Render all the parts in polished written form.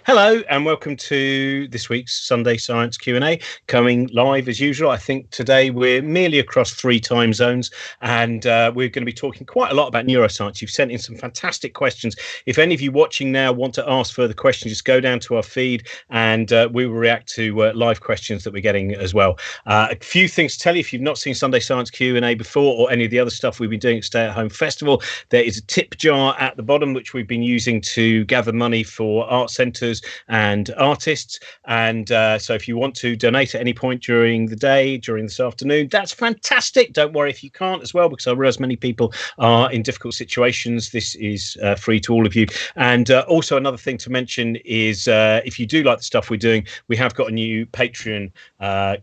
Hello and welcome to this week's Sunday Science Q&A, coming live as usual. I think today we're merely across 3 time zones, and we're going to be talking quite a lot about neuroscience. You've sent in some fantastic questions. If any of you watching now want to ask further questions, just go down to our feed and we will react to live questions that we're getting as well. A few things to tell you: if you've not seen Sunday Science Q&A before, or any of the other stuff we've been doing at Stay at Home Festival, there is a tip jar at the bottom which we've been using to gather money for art centres and artists. And so if you want to donate at any point during the day, during this afternoon, that's fantastic. Don't worry if you can't as well, because I realise many people are in difficult situations. This is free to all of you. And also another thing to mention is if you do like the stuff we're doing, we have got a new Patreon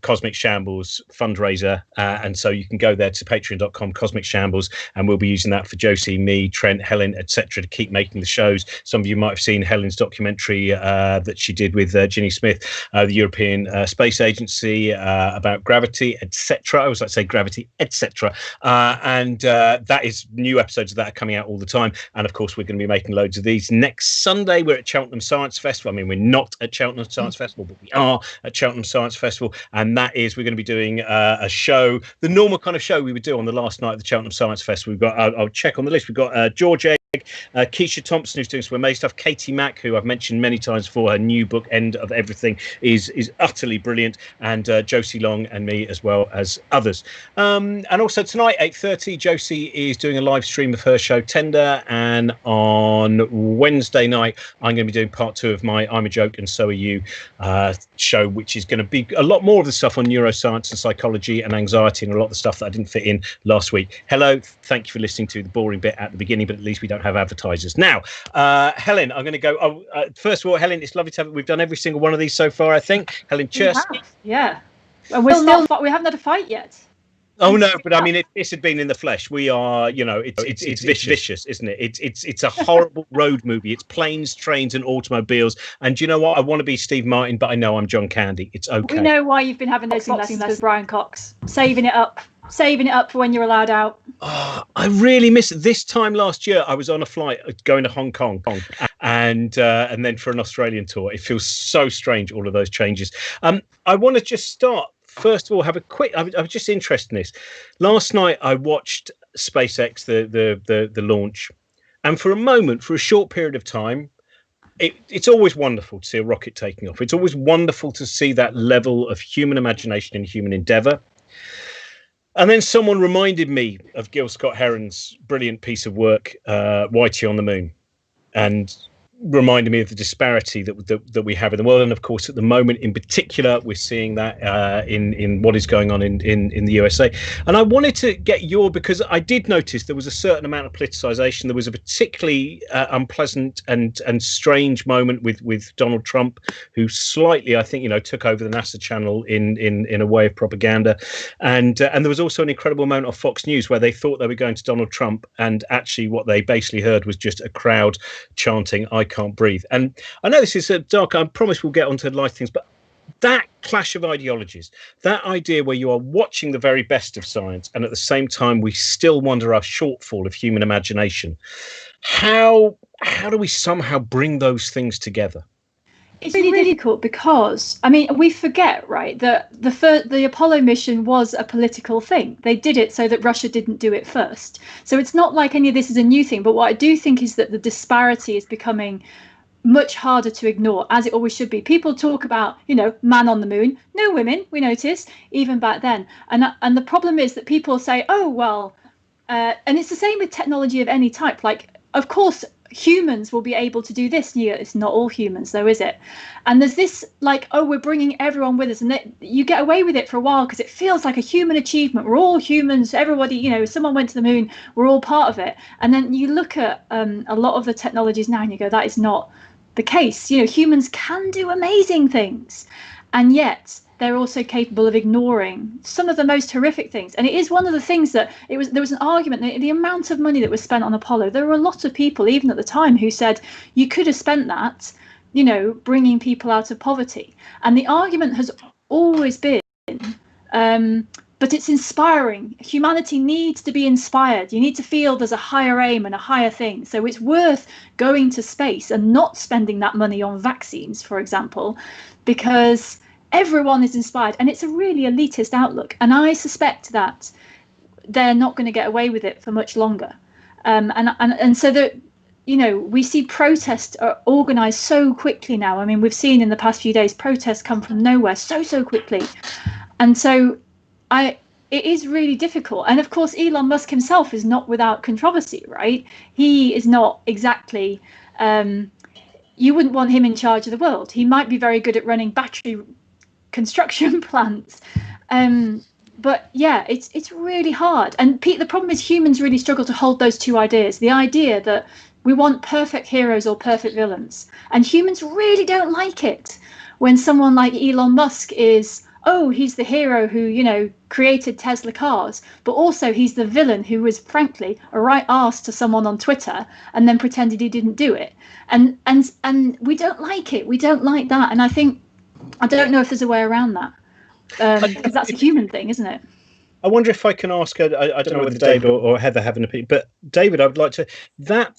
Cosmic Shambles fundraiser, and so you can go there to patreon.com Cosmic Shambles, and we'll be using that for Josie, me, Trent, Helen, etc., to keep making the shows. Some of you might have seen Helen's documentary that she did with Ginny Smith, the European Space Agency, about gravity, etc. I always like to say gravity, etc. And that is, new episodes of that are coming out all the time. And of course, we're going to be making loads of these. Next Sunday, we're at Cheltenham Science Festival. I mean, we're not at Cheltenham Science Festival, but we are at Cheltenham Science Festival. And that is, we're going to be doing a show, the normal kind of show we would do on the last night of the Cheltenham Science Festival. We've got, I'll check on the list, we've got George Egg, Keisha Thompson, who's doing some amazing stuff, Katie Mack, who I've mentioned many times before, her new book End of Everything is utterly brilliant, and Josie Long and me, as well as others. And also tonight 8:30, Josie is doing a live stream of her show Tender, and on Wednesday night I'm going to be doing part 2 of my I'm a Joke and So Are You show, which is going to be a lot more of the stuff on neuroscience and psychology and anxiety, and a lot of the stuff that I didn't fit in last week. Hello, thank you for listening to the boring bit at the beginning, but at least we don't have advertisers now. Helen, I'm going to go. First of all, Helen, it's lovely to have. We've done every single one of these so far, I think. Helen Czerski. Yeah, and we're still we haven't had a fight yet. Oh no, but I mean, if this had been in the flesh, we are, you know, it's vicious, isn't it? It's a horrible road movie. It's planes, trains, and automobiles. And do you know what? I want to be Steve Martin, but I know I'm John Candy. It's okay. We know why you've been having those lessons with Brian Cox, saving it up for when you're allowed out. Oh, I really miss it. This time last year, I was on a flight going to Hong Kong, and then for an Australian tour. It feels so strange, all of those changes. I want to just start. First of all, have a quick. I was just interested in this. Last night, I watched SpaceX, the launch, and for a moment, for a short period of time, it's always wonderful to see a rocket taking off. It's always wonderful to see that level of human imagination and human endeavour. And then someone reminded me of Gil Scott-Heron's brilliant piece of work, Whitey on the Moon, and reminded me of the disparity that we have in the world. And of course, at the moment in particular, we're seeing that in what is going on in the USA. And I wanted to get because I did notice there was a certain amount of politicization. There was a particularly unpleasant and strange moment with Donald Trump, who slightly, I think, took over the NASA channel in a way of propaganda. And there was also an incredible moment on Fox News where they thought they were going to Donald Trump, and actually what they basically heard was just a crowd chanting, "I can't breathe." And I know this is a dark, I promise we'll get onto light things, but that clash of ideologies, that idea where you are watching the very best of science and at the same time we still wonder our shortfall of human imagination, how do we somehow bring those things together? It's really difficult because, I mean, we forget, right, that the Apollo mission was a political thing. They did it so that Russia didn't do it first. So it's not like any of this is a new thing. But what I do think is that the disparity is becoming much harder to ignore, as it always should be. People talk about, man on the moon, no women, we notice, even back then. And the problem is that people say, oh, well, and it's the same with technology of any type. Like, of course, humans will be able to do this. It's not all humans though, is it? And there's this like, oh, we're bringing everyone with us, and you get away with it for a while because it feels like a human achievement. We're all humans, everybody, someone went to the moon, we're all part of it. And then you look at a lot of the technologies now and you go, that is not the case. Humans can do amazing things, and yet they're also capable of ignoring some of the most horrific things. And it is one of the things that there was an argument, the amount of money that was spent on Apollo. There were a lot of people, even at the time, who said you could have spent that, bringing people out of poverty. And the argument has always been, but it's inspiring. Humanity needs to be inspired. You need to feel there's a higher aim and a higher thing. So it's worth going to space and not spending that money on vaccines, for example, because everyone is inspired. And it's a really elitist outlook. And I suspect that they're not going to get away with it for much longer. And so that, you know, we see protests are organized so quickly now. I mean, we've seen in the past few days protests come from nowhere so quickly. And so it is really difficult. And of course, Elon Musk himself is not without controversy, right? He is not exactly, you wouldn't want him in charge of the world. He might be very good at running battery construction plants. But yeah, it's really hard. And Pete, the problem is humans really struggle to hold those two ideas. The idea that we want perfect heroes or perfect villains. And humans really don't like it when someone like Elon Musk is, oh, he's the hero who, you know, created Tesla cars, but also he's the villain who was, frankly, a right arse to someone on Twitter and then pretended he didn't do it. And we don't like it. We don't like that. And I don't know if there's a way around that. Because that's a human thing, isn't it? I wonder if I can ask, I don't know whether David or Heather have an opinion, but David, I would like to, that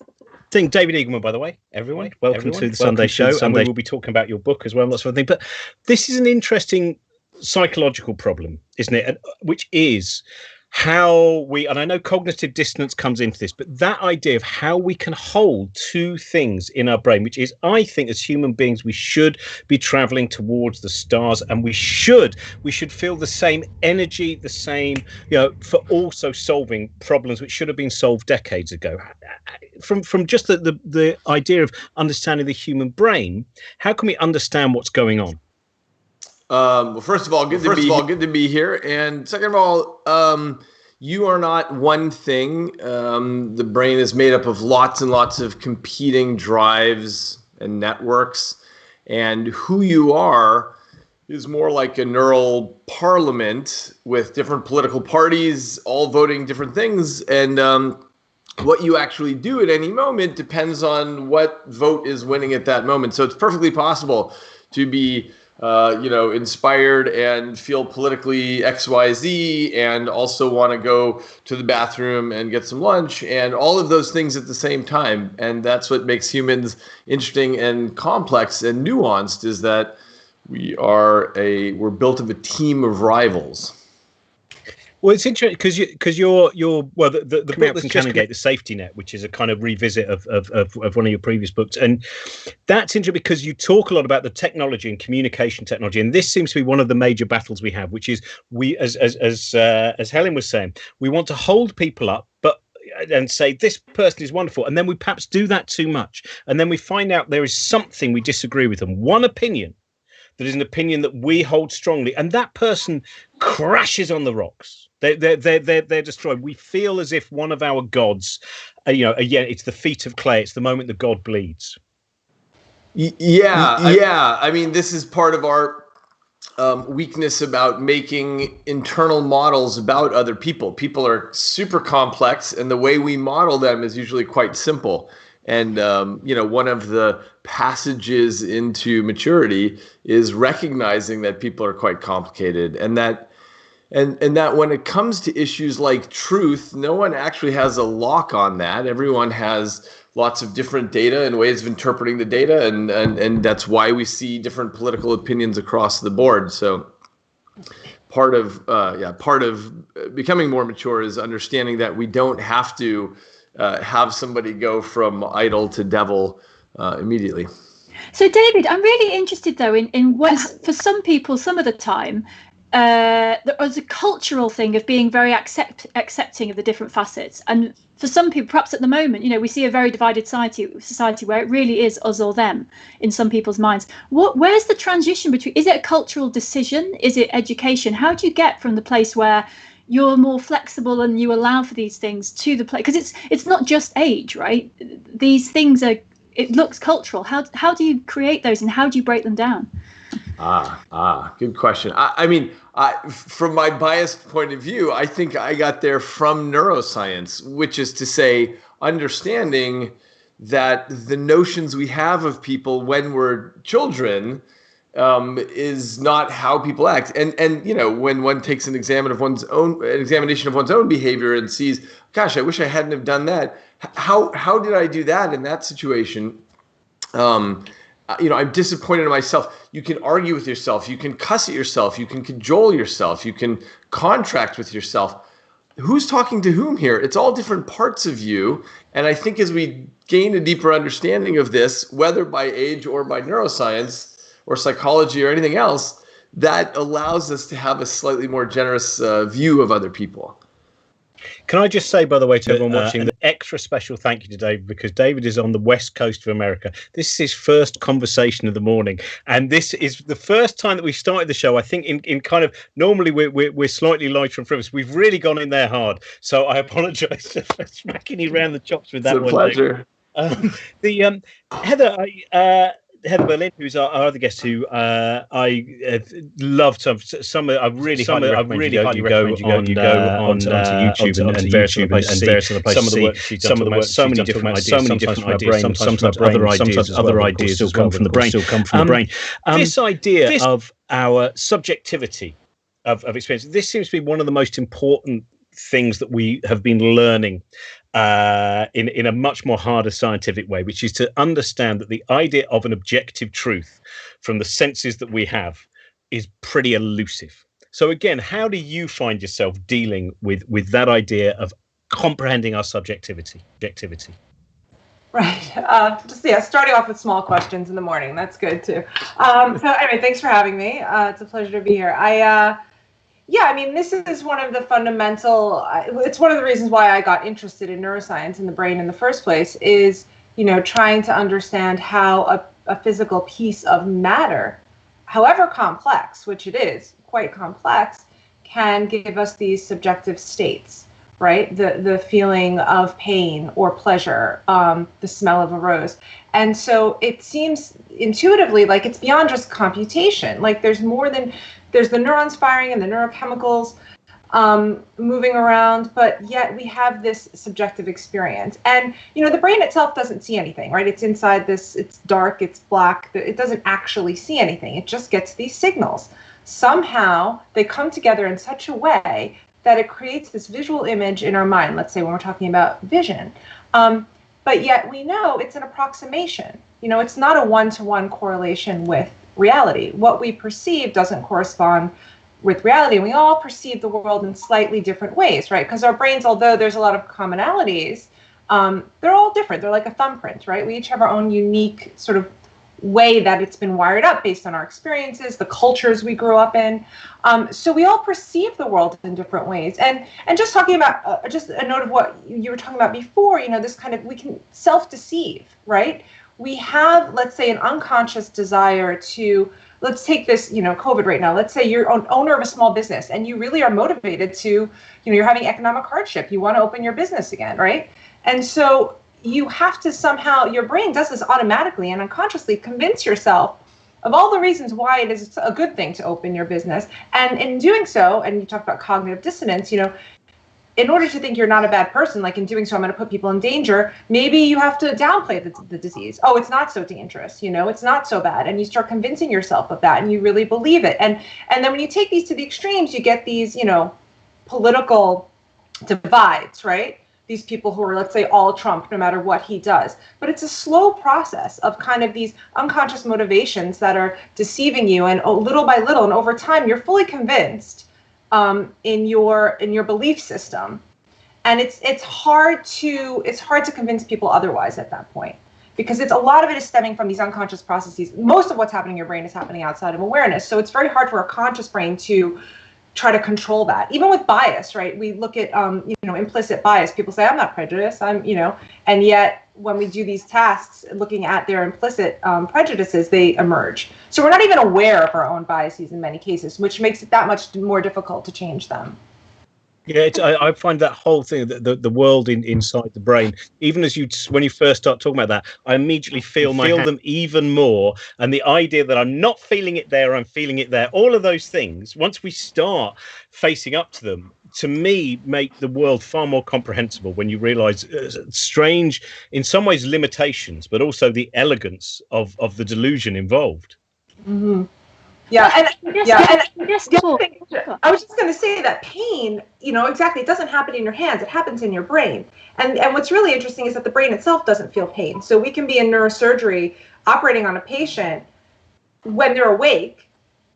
thing, David Eagleman, by the way, everyone, welcome to the Sunday show, and we will be talking about your book as well, and lots of other things, but this is an interesting psychological problem, isn't it? And, which is how we, and I know cognitive dissonance comes into this, but that idea of how we can hold two things in our brain, which is, I think as human beings, we should be traveling towards the stars, and we should feel the same energy, the same, you know, for also solving problems which should have been solved decades ago. From just the idea of understanding the human brain, how can we understand what's going on? Well, first of all, good to be here. And second of all, you are not one thing. The brain is made up of lots and lots of competing drives and networks. And who you are is more like a neural parliament with different political parties all voting different things. And what you actually do at any moment depends on what vote is winning at that moment. So it's perfectly possible to be inspired and feel politically XYZ and also want to go to the bathroom and get some lunch and all of those things at the same time. And that's what makes humans interesting and complex and nuanced, is that we're built of a team of rivals. Well, it's interesting because you're the book that's Canongate, The Safety Net, which is a kind of revisit of one of your previous books, and that's interesting because you talk a lot about the technology and communication technology, and this seems to be one of the major battles we have, which is as Helen was saying, we want to hold people up, and say this person is wonderful, and then we perhaps do that too much, and then we find out there is something we disagree with them, one opinion that is an opinion that we hold strongly, and that person crashes on the rocks. They're destroyed. We feel as if one of our gods, it's the feet of clay. It's the moment the god bleeds. Yeah. I mean, this is part of our weakness about making internal models about other people. People are super complex, and the way we model them is usually quite simple. And, one of the passages into maturity is recognizing that people are quite complicated, and that when it comes to issues like truth, no one actually has a lock on that. Everyone has lots of different data and ways of interpreting the data, and that's why we see different political opinions across the board. So part of becoming more mature is understanding that we don't have to have somebody go from idol to devil immediately. So, David, I'm really interested, though, in what, for some people, some of the time, there's a cultural thing of being very accepting of the different facets. And for some people, perhaps at the moment, we see a very divided society where it really is us or them in some people's minds. Where's the transition between? Is it a cultural decision? Is it education? How do you get from the place where you're more flexible and you allow for these things to the place? Because it's not just age, right? These things it looks cultural. How do you create those, and how do you break them down? Good question. I mean, from my biased point of view, I think I got there from neuroscience, which is to say, understanding that the notions we have of people when we're children is not how people act. And you know, when one takes an examination of one's own behavior and sees, gosh, I wish I hadn't have done that. How did I do that in that situation? You know, I'm disappointed in myself. You can argue with yourself. You can cuss at yourself. You can cajole yourself. You can contract with yourself. Who's talking to whom here? It's all different parts of you. And I think as we gain a deeper understanding of this, whether by age or by neuroscience or psychology or anything else, that allows us to have a slightly more generous view of other people. Can I just say, by the way, to everyone watching, an extra special thank you to David, because David is on the west coast of America. This is his first conversation of the morning, and this is the first time that we started the show. I think in kind of, normally we're slightly lighter and frivolous. We've really gone in there hard, so I apologise for smacking you around the chops with that. It's a pleasure. Heather Berlin, who's our other guest, who I love some. I really highly recommend you go onto YouTube and various other places. Some of the work she's done, so many different ideas, sometimes other ideas still come from the brain. This idea of our subjectivity of experience, this seems to be one of the most important things that we have been learning in a much more harder scientific way, which is to understand that the idea of an objective truth from the senses that we have is pretty elusive. So again, how do you find yourself dealing with that idea of comprehending our subjectivity? Right. Starting off with small questions in the morning. That's good too. So anyway, thanks for having me. It's a pleasure to be here. I mean, this is one of the fundamental, it's one of the reasons why I got interested in neuroscience and the brain in the first place is, you know, trying to understand how a physical piece of matter, however complex, which it is, quite complex, can give us these subjective states, right? The feeling of pain or pleasure, the smell of a rose. And so it seems intuitively like it's beyond just computation. Like there's the neurons firing and the neurochemicals moving around, but yet we have this subjective experience. And, you know, the brain itself doesn't see anything, right? It's inside this, it's dark, it's black. It doesn't actually see anything. It just gets these signals. Somehow they come together in such a way that it creates this visual image in our mind, let's say when we're talking about vision. But yet we know it's an approximation. You know, it's not a one-to-one correlation with reality. What we perceive doesn't correspond with reality. And we all perceive the world in slightly different ways, right? Because our brains, although there's a lot of commonalities, they're all different. They're like a thumbprint, right? We each have our own unique sort of way that it's been wired up based on our experiences, the cultures we grew up in. So we all perceive the world in different ways. And just talking about, just a note of what you were talking about before, you know, this kind of, we can self-deceive, right? We have, let's say, an unconscious desire to, let's take this, you know, COVID right now. Let's say you're an owner of a small business and you really are motivated to, you know, you're having economic hardship. You want to open your business again, right? And so you have to somehow, your brain does this automatically and unconsciously convince yourself of all the reasons why it is a good thing to open your business. And in doing so, and you talk about cognitive dissonance, you know, in order to think you're not a bad person, like in doing so, I'm going to put people in danger, maybe you have to downplay the disease. Oh, it's not so dangerous, you know, it's not so bad. And you start convincing yourself of that and you really believe it. And then when you take these to the extremes, you get these, you know, political divides, right? These people who are, let's say, all Trump, no matter what he does. But it's a slow process of kind of these unconscious motivations that are deceiving you. And little by little, and over time, you're fully convinced in your belief system, and it's hard to convince people otherwise at that point, because a lot of it is stemming from these unconscious processes. Most of what's happening in your brain is happening outside of awareness, so it's very hard for a conscious brain to try to control that. Even with bias, right? We look at you know, implicit bias. People say, I'm not prejudiced, I'm, you know, and yet when we do these tasks looking at their implicit prejudices, they emerge. So we're not even aware of our own biases in many cases, which makes it that much more difficult to change them. Yeah, I find that whole thing, the world inside the brain, even when you first start talking about that, I immediately feel them even more. And the idea that I'm not feeling it there, I'm feeling it there, all of those things, once we start facing up to them, to me, make the world far more comprehensible when you realize strange, in some ways, limitations, but also the elegance of the delusion involved. Mm-hmm. Yeah, and Paul, I was just going to say that pain, exactly, it doesn't happen in your hands, it happens in your brain. And what's really interesting is that the brain itself doesn't feel pain. So we can be in neurosurgery operating on a patient when they're awake,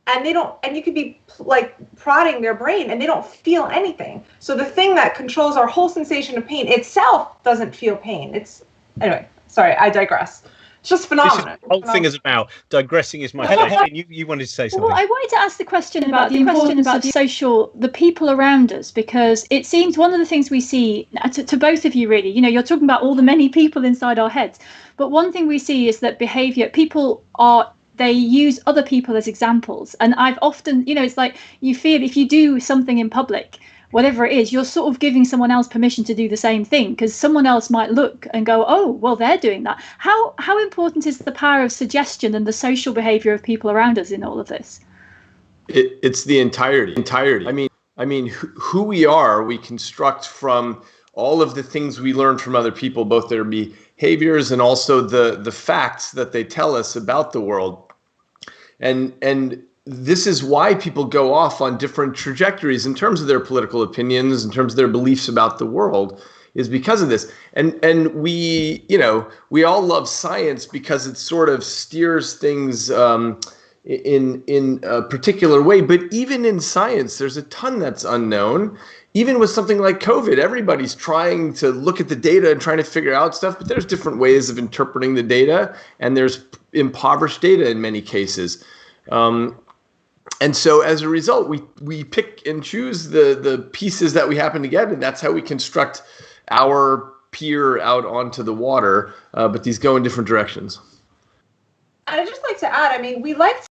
and you could be like prodding their brain and they don't feel anything. So the thing that controls our whole sensation of pain itself doesn't feel pain. Anyway, sorry, I digress. It's just phenomenal. The whole thing is about digressing is my thing. You wanted to say something. Well, I wanted to ask the question about the importance of the people around us, because it seems one of the things we see, to both of you really, you're talking about all the many people inside our heads, but one thing we see is that they use other people as examples. And I've often, it's like you feel if you do something in public, whatever it is, you're sort of giving someone else permission to do the same thing, because someone else might look and go, oh, well, they're doing that. How important is the power of suggestion and the social behavior of people around us in all of this? It's the entirety. I mean, who we are, we construct from all of the things we learn from other people, both their behaviors and also the facts that they tell us about the world. And this is why people go off on different trajectories in terms of their political opinions, in terms of their beliefs about the world, is because of this. And we all love science because it sort of steers things in a particular way. But even in science, there's a ton that's unknown. Even with something like COVID, everybody's trying to look at the data and trying to figure out stuff, but there's different ways of interpreting the data, and there's impoverished data in many cases. And so as a result, we pick and choose the pieces that we happen to get, and that's how we construct our pier out onto the water, but these go in different directions. I'd just like to add, we like to see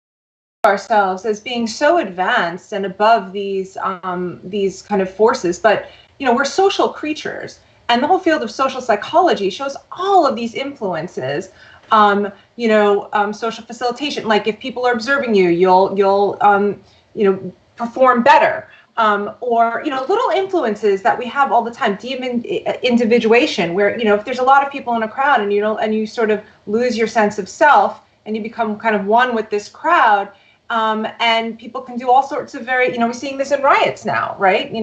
ourselves as being so advanced and above these kind of forces, but we're social creatures, and the whole field of social psychology shows all of these influences. Social facilitation, like if people are observing you, you'll perform better. Or little influences that we have all the time, individuation, where if there's a lot of people in a crowd and you sort of lose your sense of self and you become kind of one with this crowd, and people can do all sorts of we're seeing this in riots now, right?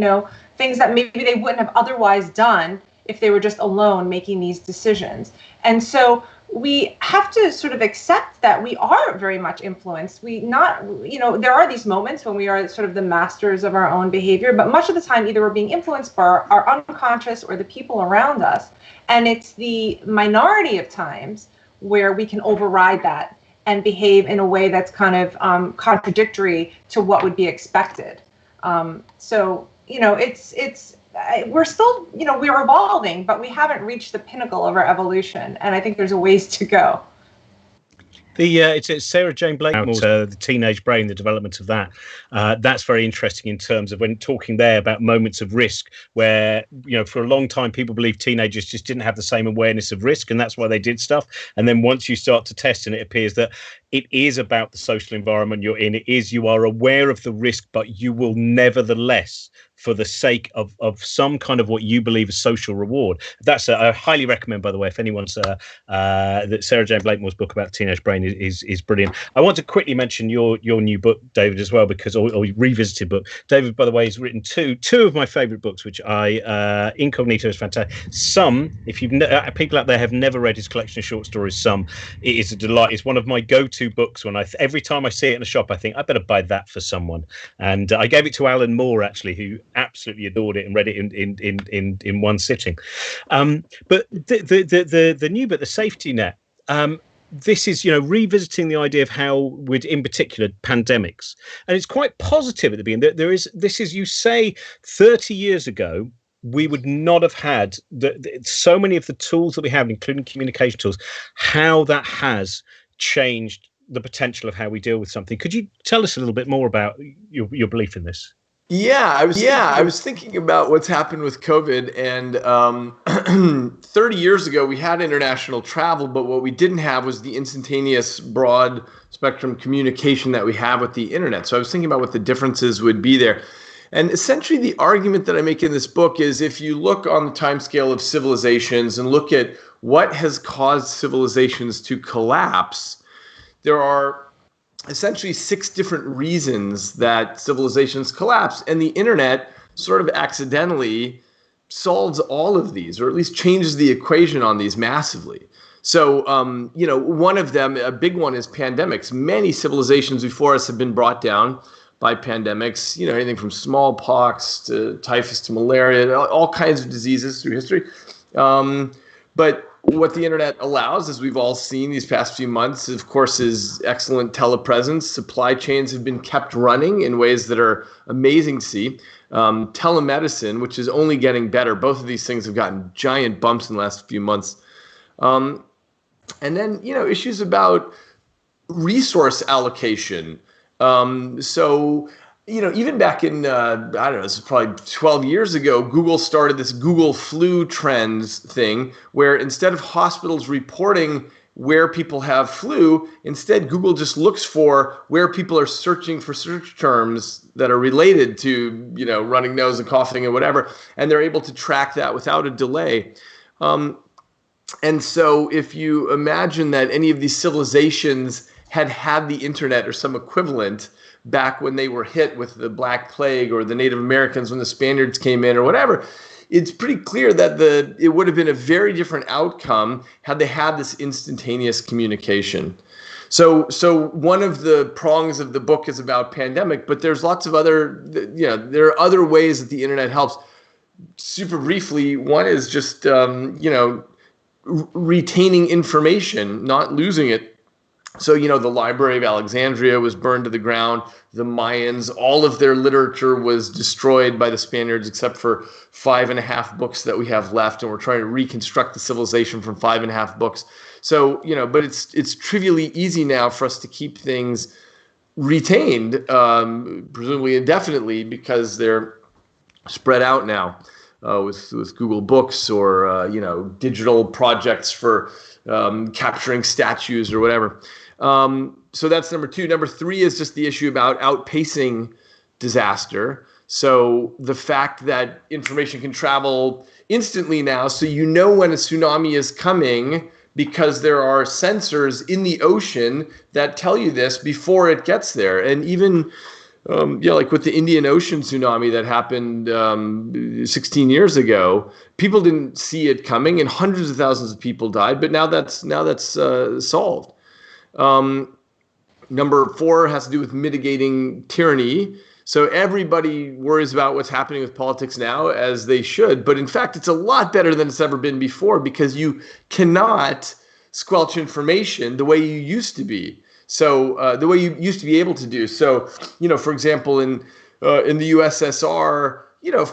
Things that maybe they wouldn't have otherwise done if they were just alone making these decisions. And so we have to sort of accept that we are very much influenced. There are these moments when we are sort of the masters of our own behavior, but much of the time either we're being influenced by our unconscious or the people around us. And it's the minority of times where we can override that and behave in a way that's kind of contradictory to what would be expected. We're still, we're evolving, but we haven't reached the pinnacle of our evolution. And I think there's a ways to go. It's Sarah Jane Blakemore's the teenage brain, the development of that. That's very interesting in terms of when talking there about moments of risk where, for a long time, people believed teenagers just didn't have the same awareness of risk, and that's why they did stuff. And then once you start to test, and it appears that it is about the social environment you're in, you are aware of the risk, but you will nevertheless, for the sake of some kind of what you believe is social reward. That's I highly recommend, by the way, if anyone's that Sarah Jane Blakemore's book about the teenage brain is brilliant. I want to quickly mention your new book, David, as well, because or revisited book. David, by the way, has written two of my favorite books, which Incognito is fantastic. Some, if you've people out there have never read his collection of short stories, Some, it is a delight. It's one of my go-to books. When every time I see it in a shop, I think I better buy that for someone. And I gave it to Alan Moore, actually, who absolutely adored it and read it in one sitting. But the new book, The Safety Net, this is revisiting the idea of how we'd, in particular, pandemics, and it's quite positive at the beginning. This is you say 30 years ago we would not have had so many of the tools that we have, including communication tools, how that has changed the potential of how we deal with something. Could you tell us a little bit more about your belief in this? I was thinking about what's happened with COVID, and 30 years ago we had international travel, but what we didn't have was the instantaneous broad spectrum communication that we have with the internet. So I was thinking about what the differences would be there. And essentially the argument that I make in this book is if you look on the timescale of civilizations and look at what has caused civilizations to collapse, there are essentially 6 different reasons that civilizations collapse, and the internet sort of accidentally solves all of these, or at least changes the equation on these massively. So, one of them, a big one, is pandemics. Many civilizations before us have been brought down by pandemics, anything from smallpox to typhus to malaria, all kinds of diseases through history. But what the internet allows, as we've all seen these past few months, of course, is excellent telepresence. Supply chains have been kept running in ways that are amazing to see. Telemedicine, which is only getting better. Both of these things have gotten giant bumps in the last few months. And then, issues about resource allocation. Even back in, this is probably 12 years ago, Google started this Google flu trends thing, where instead of hospitals reporting where people have flu, instead Google just looks for where people are searching for search terms that are related to, running nose and coughing and whatever, and they're able to track that without a delay. And so if you imagine that any of these civilizations had the internet or some equivalent back when they were hit with the Black Plague, or the Native Americans when the Spaniards came in, or whatever, it's pretty clear that it would have been a very different outcome had they had this instantaneous communication. So one of the prongs of the book is about pandemic, but there's lots of other, there are other ways that the internet helps. Super briefly, one is just, retaining information, not losing it. So, the Library of Alexandria was burned to the ground. The Mayans, all of their literature was destroyed by the Spaniards, except for 5.5 books that we have left. And we're trying to reconstruct the civilization from 5.5 books. So, but it's trivially easy now for us to keep things retained, presumably indefinitely, because they're spread out now with Google Books, or, digital projects for capturing statues or whatever. So that's number 2. Number 3 is just the issue about outpacing disaster. So the fact that information can travel instantly now, so when a tsunami is coming, because there are sensors in the ocean that tell you this before it gets there. And even, like with the Indian Ocean tsunami that happened 16 years ago, people didn't see it coming, and hundreds of thousands of people died. But now that's solved. Number 4 has to do with mitigating tyranny. So everybody worries about what's happening with politics now, as they should. But in fact, it's a lot better than it's ever been before, because you cannot squelch information the way you used to be. So the way you used to be able to do. So, for example, in the USSR,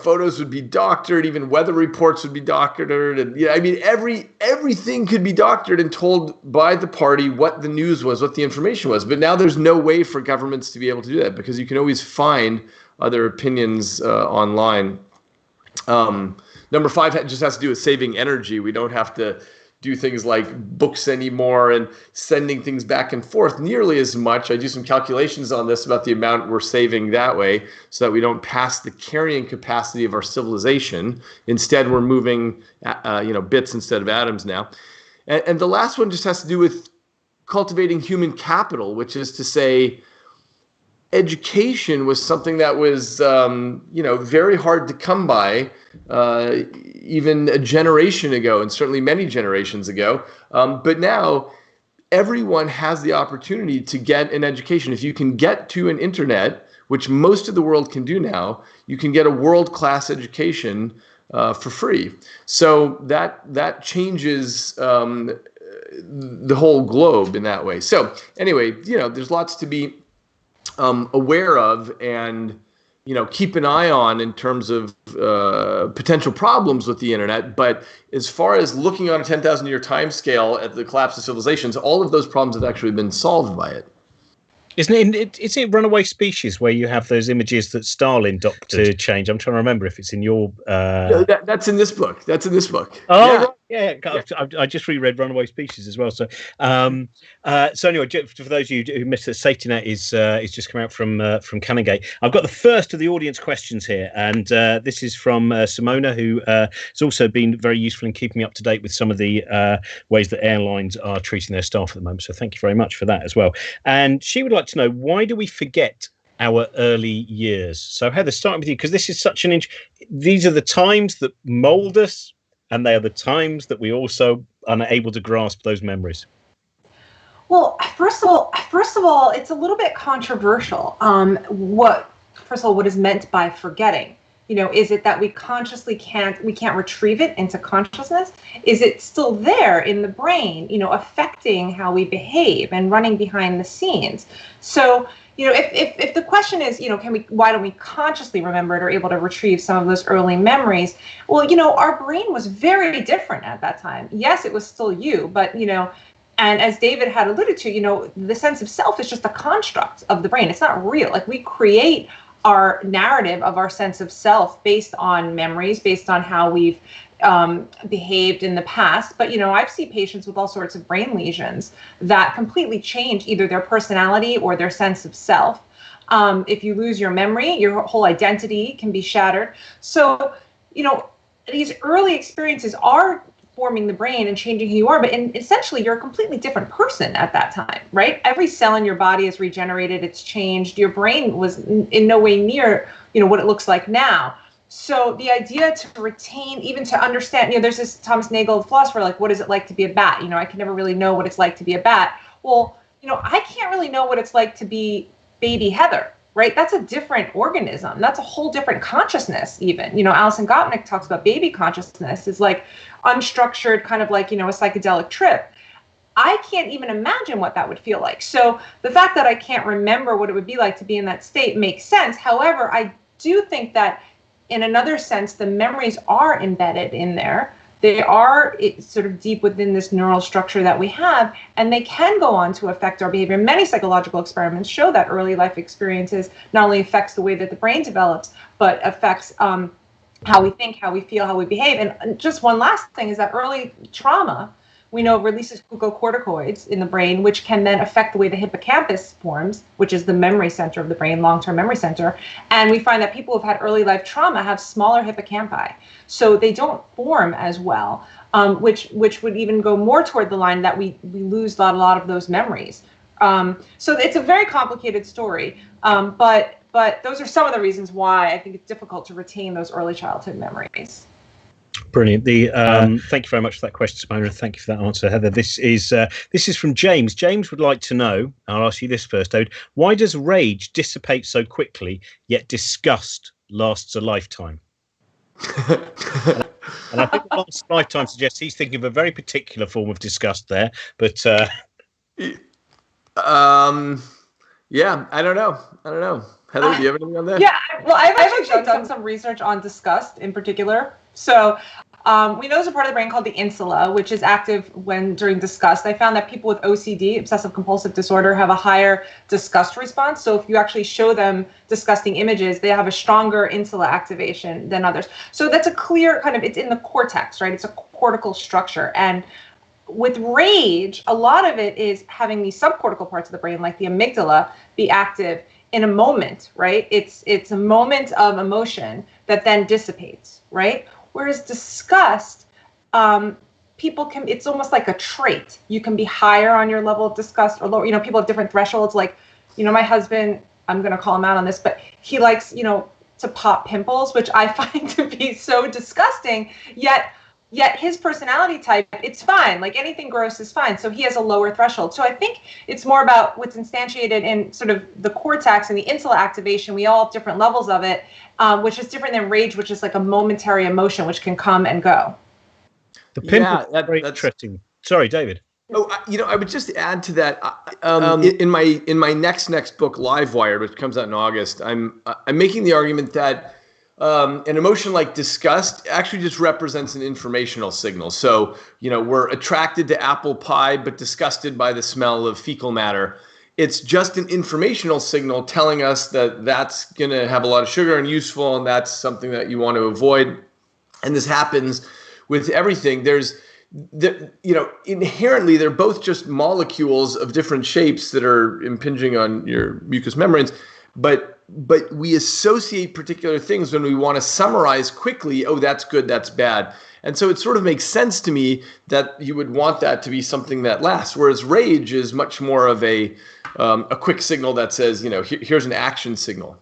photos would be doctored, even weather reports would be doctored, and everything could be doctored and told by the party what the news was, what the information was. But now there's no way for governments to be able to do that, because you can always find other opinions online. Number 5 just has to do with saving energy. We don't have to do things like books anymore and sending things back and forth nearly as much. I do some calculations on this about the amount we're saving that way, so that we don't pass the carrying capacity of our civilization. Instead, we're moving, bits instead of atoms now. And the last one just has to do with cultivating human capital, which is to say, education was something that was, very hard to come by, even a generation ago, and certainly many generations ago. But now everyone has the opportunity to get an education. If you can get to an internet, which most of the world can do now, you can get a world-class education for free. So that changes the whole globe in that way. So anyway, there's lots to be aware of and keep an eye on in terms of potential problems with the internet. But as far as looking on a 10,000-year time scale at the collapse of civilizations, all of those problems have actually been solved by it. Isn't it Runaway Species where you have those images that Stalin docked to change? I'm trying to remember if it's in your... No, that's in this book. Oh, yeah. Right. Yeah, I just reread Runaway Species as well. So, so anyway, for those of you who missed it, Safety Net is just come out from Canongate. I've got the first of the audience questions here, and this is from Simona, who has also been very useful in keeping me up to date with some of the ways that airlines are treating their staff at the moment. So, thank you very much for that as well. And she would like to know, why do we forget our early years? So, Heather, starting with you, because this is such these are the times that mold us. And they are the times that we also are unable to grasp those memories. Well, first of all, it's a little bit controversial. What is meant by forgetting? Is it that we consciously can't retrieve it into consciousness? Is it still there in the brain, affecting how we behave and running behind the scenes? So, if the question is, why don't we consciously remember it or able to retrieve some of those early memories? Well, our brain was very different at that time. Yes, it was still you, but, and as David had alluded to, the sense of self is just a construct of the brain. It's not real. Like, we create our narrative of our sense of self based on memories, based on how we've behaved in the past. But, I've seen patients with all sorts of brain lesions that completely change either their personality or their sense of self. If you lose your memory, your whole identity can be shattered. So, these early experiences are forming the brain and changing who you are, but essentially you're a completely different person at that time, right? Every cell in your body is regenerated, it's changed. Your brain was in no way near, what it looks like now. So the idea to retain, even to understand, there's this Thomas Nagel philosopher, like, what is it like to be a bat? I can never really know what it's like to be a bat. Well, I can't really know what it's like to be baby Heather, right? That's a different organism. That's a whole different consciousness even. Alison Gopnik talks about baby consciousness is like unstructured, kind of like, a psychedelic trip. I can't even imagine what that would feel like. So the fact that I can't remember what it would be like to be in that state makes sense. However, I do think that in another sense, the memories are embedded in there. They are sort of deep within this neural structure that we have, and they can go on to affect our behavior. Many psychological experiments show that early life experiences not only affects the way that the brain develops, but affects how we think, how we feel, how we behave. And just one last thing is that early trauma, we know, releases glucocorticoids in the brain, which can then affect the way the hippocampus forms, which is the memory center of the brain, long-term memory center. And we find that people who've had early life trauma have smaller hippocampi. So they don't form as well, which would even go more toward the line that we lose a lot of those memories. So it's a very complicated story, but those are some of the reasons why I think it's difficult to retain those early childhood memories. Brilliant. Thank you very much for that question, Simona. Thank you for that answer, Heather. This is from James. James would like to know, I'll ask you this first, David, why does rage dissipate so quickly, yet disgust lasts a lifetime? And I think the last lifetime suggests he's thinking of a very particular form of disgust there, but yeah, I don't know. Heather, do you have anything on that? Yeah, well, I've actually done some research on disgust in particular. So we know there's a part of the brain called the insula, which is active during disgust. I found that people with OCD, obsessive compulsive disorder, have a higher disgust response. So if you actually show them disgusting images, they have a stronger insula activation than others. So that's a clear it's in the cortex, right? It's a cortical structure. And with rage, a lot of it is having these subcortical parts of the brain, like the amygdala, be active in a moment, right? It's a moment of emotion that then dissipates, right? Whereas disgust, it's almost like a trait. You can be higher on your level of disgust or lower. People have different thresholds. Like, my husband, I'm going to call him out on this, but he likes, to pop pimples, which I find to be so disgusting. Yet his personality type, it's fine. Like, anything gross is fine. So he has a lower threshold. So I think it's more about what's instantiated in sort of the cortex and the insula activation. We all have different levels of it, which is different than rage, which is like a momentary emotion, which can come and go. The pimple, that's very interesting. Sorry, David. Oh, I would just add to that. In my next book, Livewired, which comes out in August, I'm making the argument that an emotion like disgust actually just represents an informational signal. So, we're attracted to apple pie, but disgusted by the smell of fecal matter. It's just an informational signal telling us that that's going to have a lot of sugar and useful, and that's something that you want to avoid. And this happens with everything. There's inherently they're both just molecules of different shapes that are impinging on your mucous membranes, but we associate particular things when we want to summarize quickly, oh, that's good, that's bad. And so it sort of makes sense to me that you would want that to be something that lasts, whereas rage is much more of a quick signal that says, here's an action signal.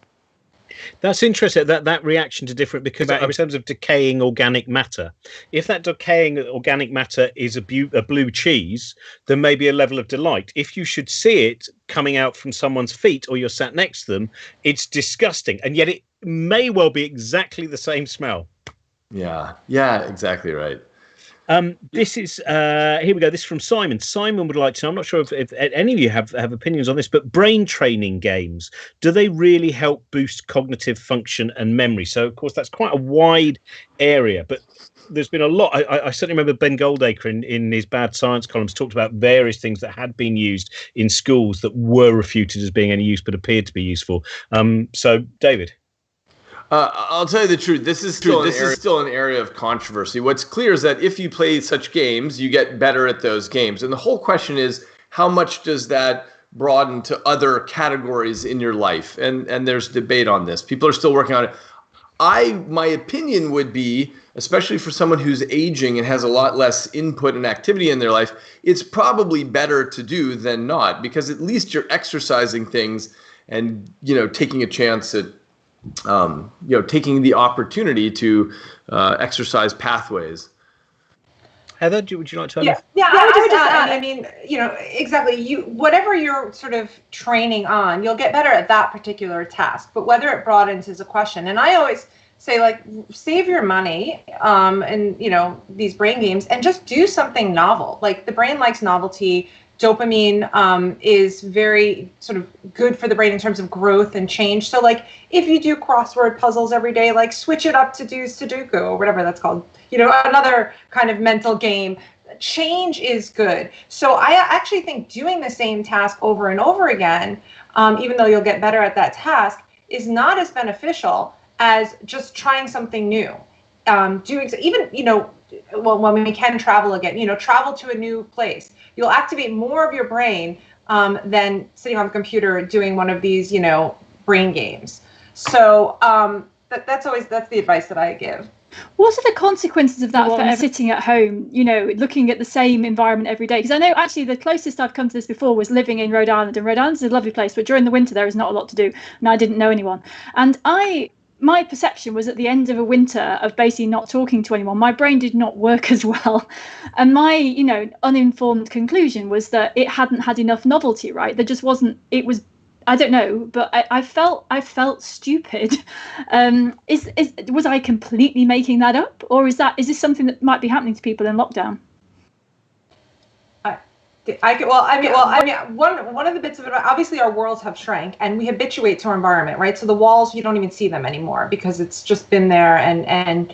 That's interesting, that reaction to different, because in terms of decaying organic matter, if that decaying organic matter is a blue cheese, there may be a level of delight. If you should see it coming out from someone's feet or you're sat next to them, it's disgusting. And yet it may well be exactly the same smell. Yeah, exactly right. This is here we go. This is from Simon. Simon would like to know, I'm not sure if any of you have opinions on this, but brain training games, do they really help boost cognitive function and memory? So, of course, that's quite a wide area, but there's been a lot. I certainly remember Ben Goldacre in his Bad Science columns talked about various things that had been used in schools that were refuted as being any use but appeared to be useful. So, David. I'll tell you the truth. This is still an area of controversy. What's clear is that if you play such games, you get better at those games. And the whole question is, how much does that broaden to other categories in your life? And there's debate on this. People are still working on it. My opinion would be, especially for someone who's aging and has a lot less input and activity in their life, it's probably better to do than not, because at least you're exercising things and, taking a chance at taking the opportunity to exercise pathways. Heather, would you like to? Yeah, I would just add. I mean, exactly. Whatever you're sort of training on, you'll get better at that particular task. But whether it broadens is a question. And I always say, like, save your money, and these brain games, and just do something novel. Like, the brain likes novelty. Dopamine is very sort of good for the brain in terms of growth and change. So, like, if you do crossword puzzles every day, like, switch it up to do Sudoku or whatever that's called, another kind of mental game. Change is good. So I actually think doing the same task over and over again, even though you'll get better at that task, is not as beneficial as just trying something new. When we can travel again, travel to a new place. You'll activate more of your brain than sitting on the computer doing one of these, brain games. So that's the advice that I give. What are the consequences of that for sitting at home, looking at the same environment every day? Because I know actually the closest I've come to this before was living in Rhode Island. And Rhode Island is a lovely place, but during the winter there is not a lot to do. And I didn't know anyone. And my perception was at the end of a winter of basically not talking to anyone, my brain did not work as well. And my, uninformed conclusion was that it hadn't had enough novelty, right? There just wasn't, it was, I don't know, but I felt stupid. Was I completely making that up? Or is this something that might be happening to people in lockdown? One of the bits of it, obviously our worlds have shrank and we habituate to our environment, right? So the walls, you don't even see them anymore because it's just been there and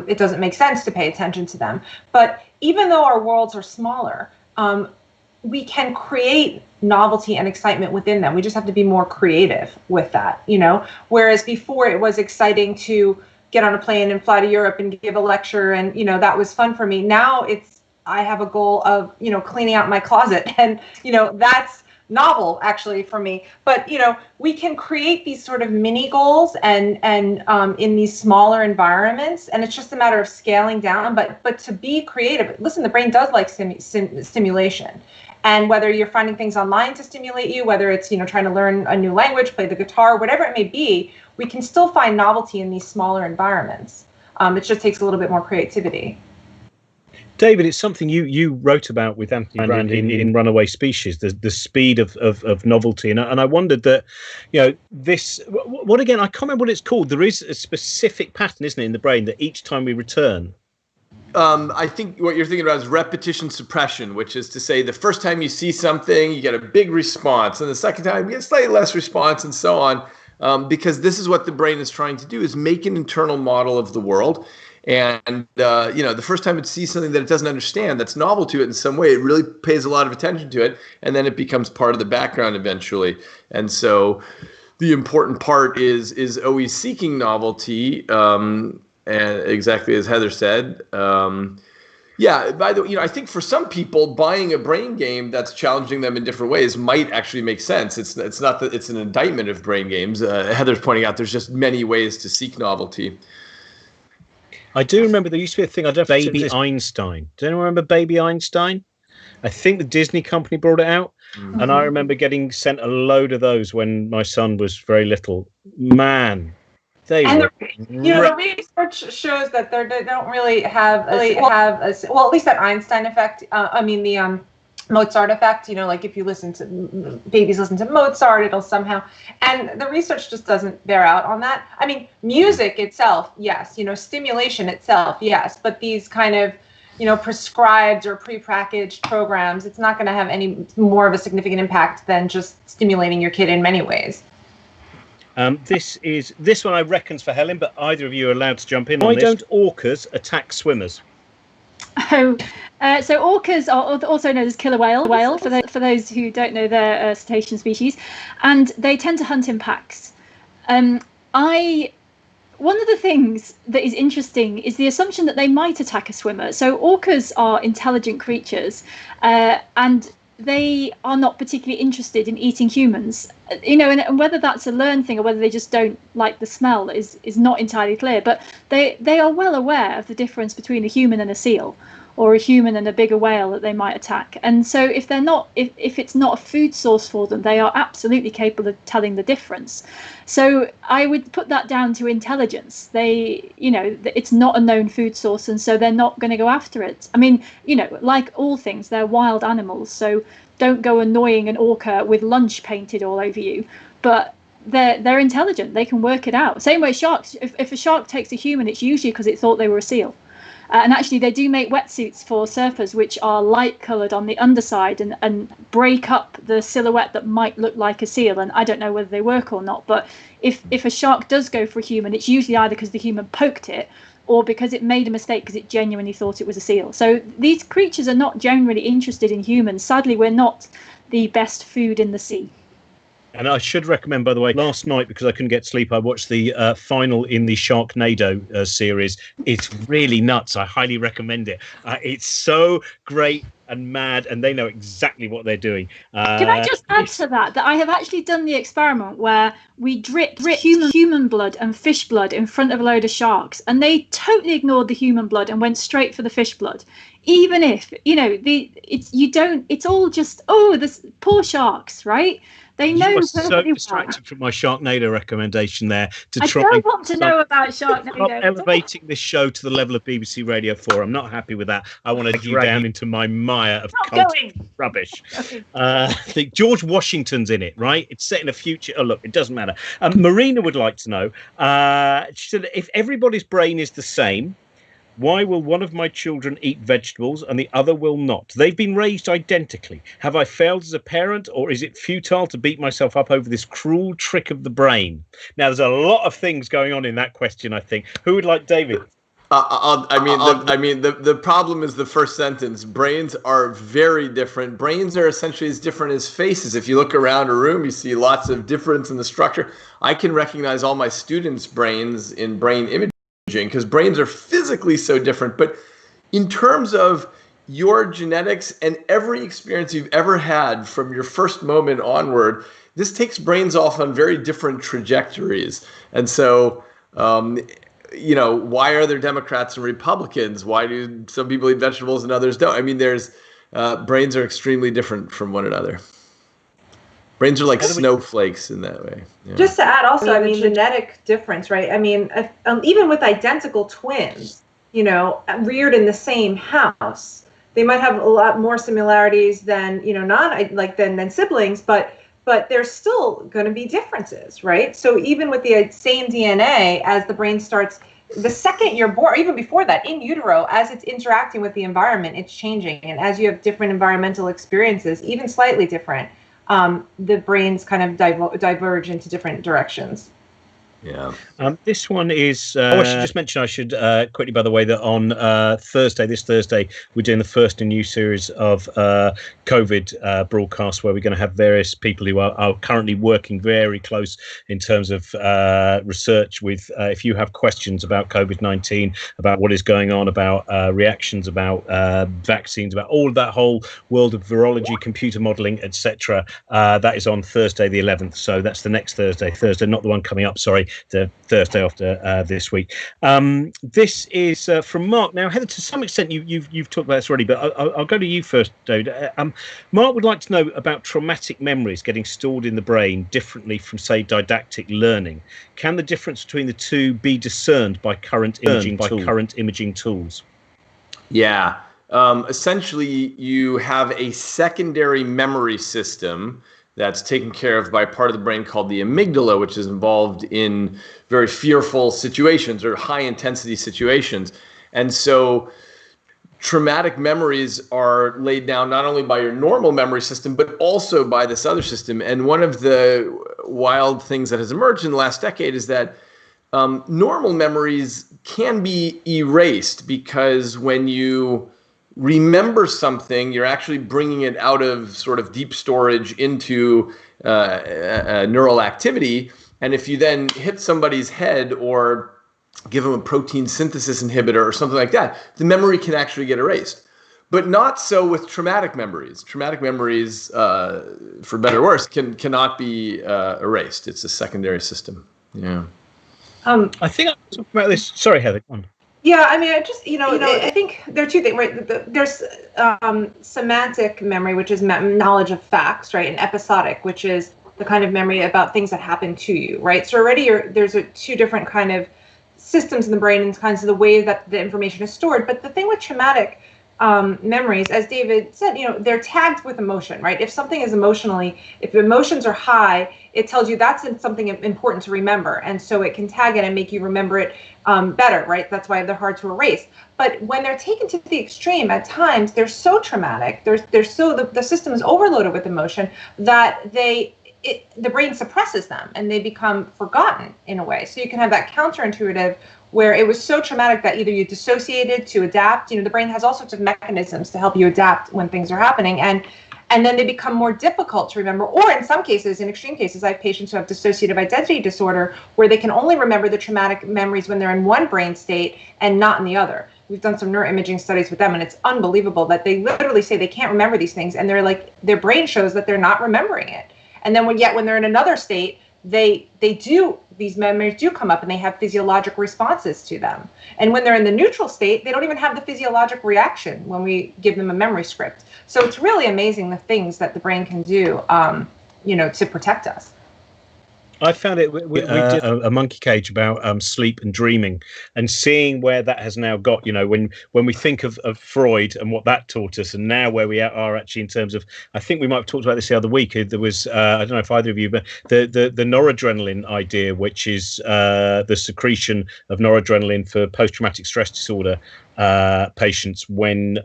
it doesn't make sense to pay attention to them. But even though our worlds are smaller, we can create novelty and excitement within them. We just have to be more creative with that, whereas before it was exciting to get on a plane and fly to Europe and give a lecture and, that was fun for me. Now I have a goal of, cleaning out my closet and, that's novel actually for me. But, we can create these sort of mini goals and in these smaller environments. And it's just a matter of scaling down. But to be creative, listen, the brain does like stimulation. And whether you're finding things online to stimulate you, whether it's, trying to learn a new language, play the guitar, whatever it may be, we can still find novelty in these smaller environments. It just takes a little bit more creativity. David, it's something you wrote about with Anthony Brand in Runaway Species, the speed of novelty. And I wondered that, this, what again, I can't remember what it's called. There is a specific pattern, isn't it, in the brain that each time we return. I think what you're thinking about is repetition suppression, which is to say the first time you see something, you get a big response. And the second time, you get slightly less response and so on. Because this is what the brain is trying to do, is make an internal model of the world. And, the first time it sees something that it doesn't understand, that's novel to it in some way, it really pays a lot of attention to it. And then it becomes part of the background eventually. And so the important part is always seeking novelty, and exactly as Heather said. Yeah, by the way, I think for some people, buying a brain game that's challenging them in different ways might actually make sense. It's not that it's an indictment of brain games. Heather's pointing out there's just many ways to seek novelty. I do remember there used to be a thing, I don't know, Baby Einstein. Does anyone remember Baby Einstein? I think the Disney company brought it out. Mm-hmm. And I remember getting sent a load of those when my son was very little. Man, the research shows that they don't really have at least that Einstein effect. The Mozart effect. Like if you listen to babies listen to Mozart, it'll somehow. And the research just doesn't bear out on that. I mean, music itself, yes. Stimulation itself, yes. But these kind of prescribed or prepackaged programs, it's not going to have any more of a significant impact than just stimulating your kid in many ways. This one I reckon's for Helen, but either of you are allowed to jump in on this. Why don't orcas attack swimmers? So orcas are also known as killer whale for those who don't know their cetacean species, and they tend to hunt in packs. One of the things that is interesting is the assumption that they might attack a swimmer. So orcas are intelligent creatures, and they are not particularly interested in eating humans. And whether that's a learned thing or whether they just don't like the smell is not entirely clear. But they are well aware of the difference between a human and a seal, or a human and a bigger whale that they might attack. And so if it's not a food source for them, they are absolutely capable of telling the difference. So I would put that down to intelligence. It's not a known food source, and so they're not going to go after it. I mean, like all things, they're wild animals, so don't go annoying an orca with lunch painted all over you. But they're intelligent. They can work it out. Same way sharks. If a shark takes a human, it's usually because it thought they were a seal. And actually, they do make wetsuits for surfers, which are light-coloured on the underside and break up the silhouette that might look like a seal. And I don't know whether they work or not. But if a shark does go for a human, it's usually either because the human poked it or because it made a mistake because it genuinely thought it was a seal. So these creatures are not generally interested in humans. Sadly, we're not the best food in the sea. And I should recommend, by the way, last night, because I couldn't get sleep, I watched the final in the Sharknado series. It's really nuts. I highly recommend it. It's so great and mad, and they know exactly what they're doing. Can I just add to that I have actually done the experiment where we dripped human blood and fish blood in front of a load of sharks, and they totally ignored the human blood and went straight for the fish blood. Even if, it's all just, this poor sharks, right? They know. You are so distracted from my Sharknado recommendation there. I don't want to know about Sharknado. I'm elevating this show to the level of BBC Radio 4. I'm not happy with that. I want to dig you down into my mire of rubbish. The George Washington's in it, right? It's set in a future. Oh, look, it doesn't matter. Marina would like to know. She said, if everybody's brain is the same, why will one of my children eat vegetables and the other will not? They've been raised identically. Have I failed as a parent, or is it futile to beat myself up over this cruel trick of the brain? Now, there's a lot of things going on in that question, I think. Who would like David? The problem is the first sentence. Brains are very different. Brains are essentially as different as faces. If you look around a room, you see lots of difference in the structure. I can recognize all my students' brains in brain imaging, because brains are physically so different. But in terms of your genetics and every experience you've ever had from your first moment onward, this takes brains off on very different trajectories. And so, why are there Democrats and Republicans? Why do some people eat vegetables and others don't? I mean, brains are extremely different from one another. Brains are like snowflakes in that way. Yeah. Just to add also, the genetic difference, right? I mean, even with identical twins, reared in the same house, they might have a lot more similarities than, than siblings, but there's still going to be differences, right? So even with the same DNA, as the brain starts, the second you're born, or even before that, in utero, as it's interacting with the environment, it's changing. And as you have different environmental experiences, even slightly different, the brains kind of diverge into different directions. Yeah. This one is. I should just mention. I should quickly, by the way, that on this Thursday, we're doing the first in a new series of COVID broadcasts, where we're going to have various people who are currently working very close in terms of research. With if you have questions about COVID-19, about what is going on, about reactions, about vaccines, about all of that whole world of virology, computer modelling, etc. That is on Thursday the 11th. So that's the next Thursday, not the one coming up. Sorry. The Thursday after this week. This is from Mark. Now, Heather, to some extent, you've talked about this already, but I'll go to you first, David. Mark would like to know about traumatic memories getting stored in the brain differently from, say, didactic learning. Can the difference between the two be discerned by current imaging tools? Yeah. Essentially, you have a secondary memory system that's taken care of by a part of the brain called the amygdala, which is involved in very fearful situations or high-intensity situations. And so traumatic memories are laid down not only by your normal memory system, but also by this other system. And one of the wild things that has emerged in the last decade is that normal memories can be erased, because when you remember something, you're actually bringing it out of sort of deep storage into neural activity. And if you then hit somebody's head or give them a protein synthesis inhibitor or something like that, the memory can actually get erased. But not so with traumatic memories. Traumatic memories, for better or worse, cannot be erased. It's a secondary system. Yeah. I think I'm talking about this. Sorry, Heather, go on. Yeah, I mean, I think there are two things, right? There's semantic memory, which is knowledge of facts, right? And episodic, which is the kind of memory about things that happen to you, right? So already there's two different kind of systems in the brain and kinds of the way that the information is stored. But the thing with traumatic memories, as David said, they're tagged with emotion, right? If something is if emotions are high, it tells you that's something important to remember. And so it can tag it and make you remember it better, right? That's why they're hard to erase. But when they're taken to the extreme, at times, they're so traumatic, the system is overloaded with emotion that the brain suppresses them and they become forgotten in a way. So you can have that counterintuitive where it was so traumatic that either you dissociated to adapt. The brain has all sorts of mechanisms to help you adapt when things are happening. And then they become more difficult to remember. Or in some cases, in extreme cases, I have patients who have dissociative identity disorder where they can only remember the traumatic memories when they're in one brain state and not in the other. We've done some neuroimaging studies with them, and it's unbelievable that they literally say they can't remember these things. And they're like, their brain shows that they're not remembering it. And then when they're in another state, these memories do come up and they have physiologic responses to them. And when they're in the neutral state, they don't even have the physiologic reaction when we give them a memory script. So it's really amazing the things that the brain can do, to protect us. I found it. We did a monkey cage about sleep and dreaming, and seeing where that has now got. When we think of Freud and what that taught us, and now where we are actually in terms of. I think we might have talked about this the other week. There was I don't know if either of you, but the noradrenaline idea, which is the secretion of noradrenaline for post-traumatic stress disorder patients when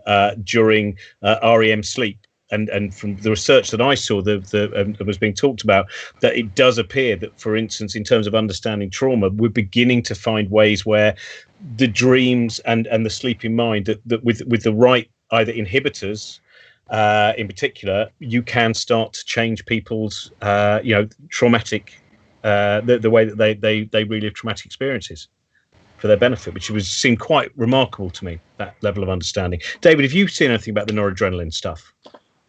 during REM sleep. And from the research that I saw that was being talked about, that it does appear that, for instance, in terms of understanding trauma, we're beginning to find ways where the dreams and the sleeping mind, that with the right either inhibitors, in particular, you can start to change people's traumatic the way that they relive traumatic experiences for their benefit, which seemed quite remarkable to me, that level of understanding. David, have you seen anything about the noradrenaline stuff?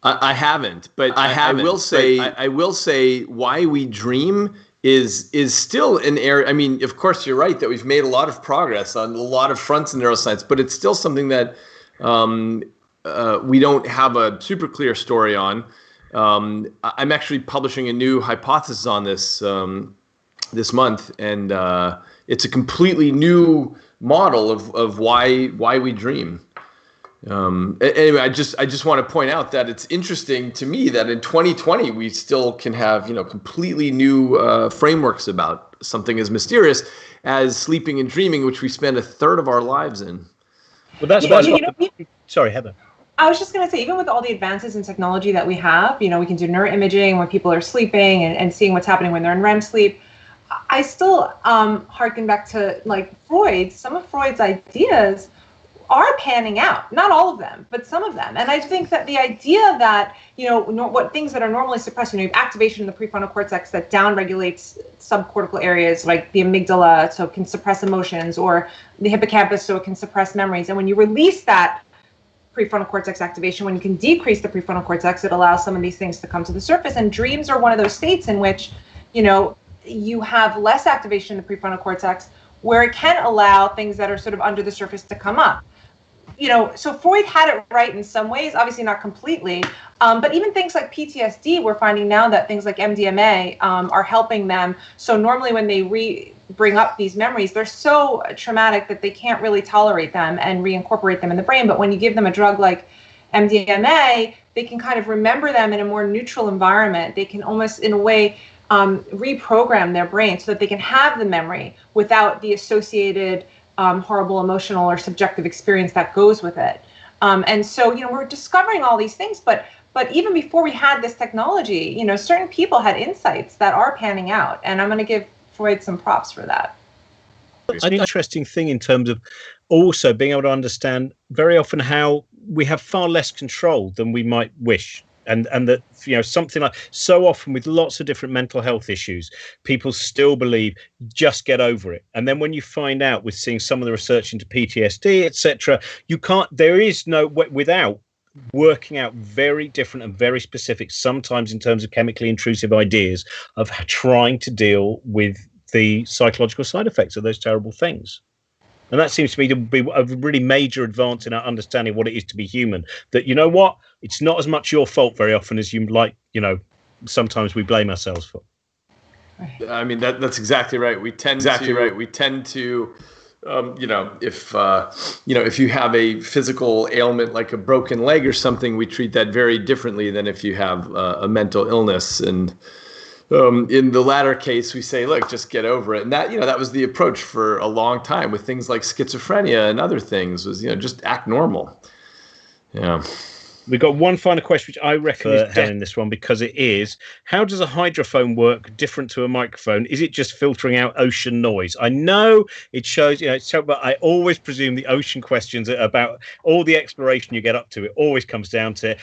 I haven't, but I will say why we dream is still an area. I mean, of course, you're right that we've made a lot of progress on a lot of fronts in neuroscience, but it's still something that we don't have a super clear story on. I'm actually publishing a new hypothesis on this this month, and it's a completely new model of why we dream. Anyway, I just want to point out that it's interesting to me that in 2020 we still can have completely new frameworks about something as mysterious as sleeping and dreaming, which we spend a third of our lives in. Well, that's sorry, Heather. I was just going to say, even with all the advances in technology that we have, we can do neuroimaging when people are sleeping and seeing what's happening when they're in REM sleep. I still harken back to like Freud. Some of Freud's ideas are panning out. Not all of them, but some of them. And I think that the idea that, what things that are normally suppressed, you have activation in the prefrontal cortex that downregulates subcortical areas like the amygdala, so it can suppress emotions, or the hippocampus, so it can suppress memories. And when you release that prefrontal cortex activation, when you can decrease the prefrontal cortex, it allows some of these things to come to the surface. And dreams are one of those states in which, you have less activation in the prefrontal cortex, where it can allow things that are sort of under the surface to come up. So Freud had it right in some ways, obviously not completely, but even things like PTSD, we're finding now that things like MDMA are helping them. So normally when they bring up these memories, they're so traumatic that they can't really tolerate them and reincorporate them in the brain. But when you give them a drug like MDMA, they can kind of remember them in a more neutral environment. They can almost, in a way, reprogram their brain so that they can have the memory without the associated horrible emotional or subjective experience that goes with it. And so, we're discovering all these things, but even before we had this technology, certain people had insights that are panning out, and I'm going to give Freud some props for that. It's an interesting thing in terms of also being able to understand very often how we have far less control than we might wish. And that, something like, so often with lots of different mental health issues, people still believe just get over it. And then when you find out, with seeing some of the research into PTSD, etc., there is no, without working out very different and very specific, sometimes in terms of chemically intrusive ideas of trying to deal with the psychological side effects of those terrible things. And that seems to me to be a really major advance in our understanding of what it is to be human. That, it's not as much your fault very often as sometimes we blame ourselves for. I mean, that's exactly right. We tend to, if you have a physical ailment like a broken leg or something, we treat that very differently than if you have a mental illness. And in the latter case, we say, look, just get over it. And that was the approach for a long time with things like schizophrenia and other things, was, just act normal. Yeah. We've got one final question, which I reckon is Helen, this one, because it is, how does a hydrophone work different to a microphone? Is it just filtering out ocean noise? I know it shows, but I always presume the ocean questions about all the exploration you get up to, it always comes down to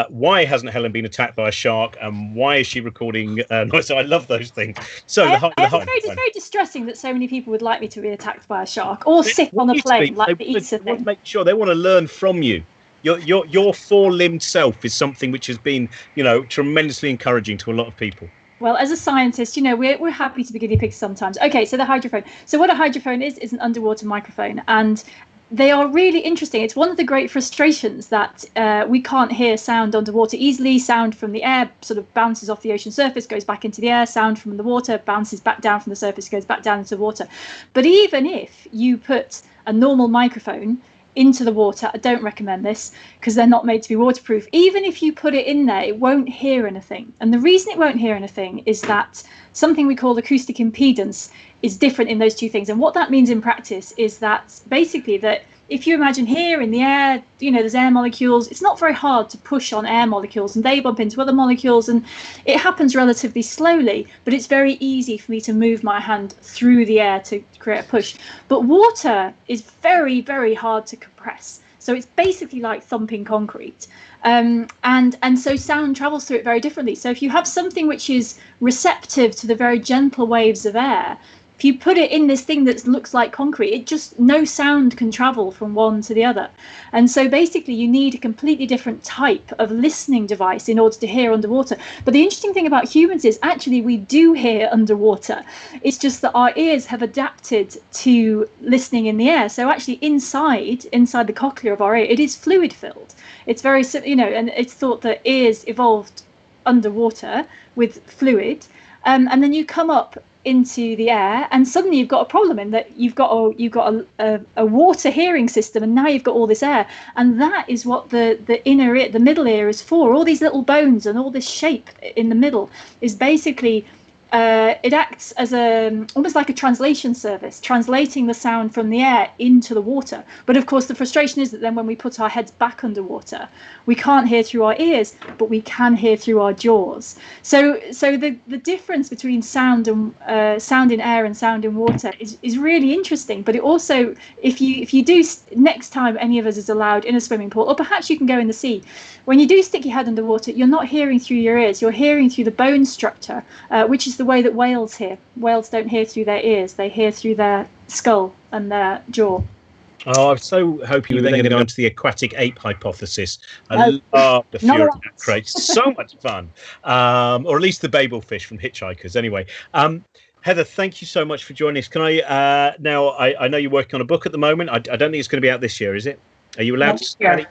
why hasn't Helen been attacked by a shark, and why is she recording noise? So I love those things. So it's very distressing that so many people would like me to be attacked by a shark or sit on a plane like the Ince thing. They want to make sure, they want to learn from you. Your four-limbed self is something which has been, tremendously encouraging to a lot of people. Well, as a scientist, we're happy to be guinea pigs sometimes. Okay, so the hydrophone. So what a hydrophone is an underwater microphone, and they are really interesting. It's one of the great frustrations that we can't hear sound underwater easily. Sound from the air sort of bounces off the ocean surface, goes back into the air. Sound from the water bounces back down from the surface, goes back down into the water. But even if you put a normal microphone into the water, I don't recommend this because they're not made to be waterproof. Even if you put it in there, it won't hear anything. And the reason it won't hear anything is that something we call acoustic impedance is different in those two things. And what that means in practice is that basically that if you imagine here in the air, there's air molecules, it's not very hard to push on air molecules and they bump into other molecules, and it happens relatively slowly, but it's very easy for me to move my hand through the air to create a push. But water is very, very hard to compress. So it's basically like thumping concrete. And so sound travels through it very differently. So if you have something which is receptive to the very gentle waves of air, if you put it in this thing that looks like concrete, no sound can travel from one to the other. And so basically you need a completely different type of listening device in order to hear underwater. But the interesting thing about humans is actually we do hear underwater. It's just that our ears have adapted to listening in the air. So actually inside the cochlea of our ear, it is fluid filled. It's very, and it's thought that ears evolved underwater with fluid. And then you come up into the air and suddenly you've got a problem in that you've got a water hearing system, and now you've got all this air, and that is what the inner ear, the middle ear, is for. All these little bones and all this shape in the middle is basically it acts as almost like a translation service, translating the sound from the air into the water. But of course, the frustration is that then when we put our heads back underwater, we can't hear through our ears, but we can hear through our jaws. So the difference between sound and sound in air and sound in water is really interesting. But it also, if you do, next time any of us is allowed in a swimming pool, or perhaps you can go in the sea, when you do stick your head underwater, you're not hearing through your ears, you're hearing through the bone structure, which is the way that whales hear. Whales don't hear through their ears, they hear through their skull and their jaw. Oh, I so hope you were then going to go into the aquatic ape hypothesis. I love the Fury of that crate. So much fun. Or at least the Babel fish from Hitchhikers. Anyway, Heather, thank you so much for joining us. Can I now? I know you're working on a book at the moment. I don't think it's going to be out this year, is it? Are you allowed to?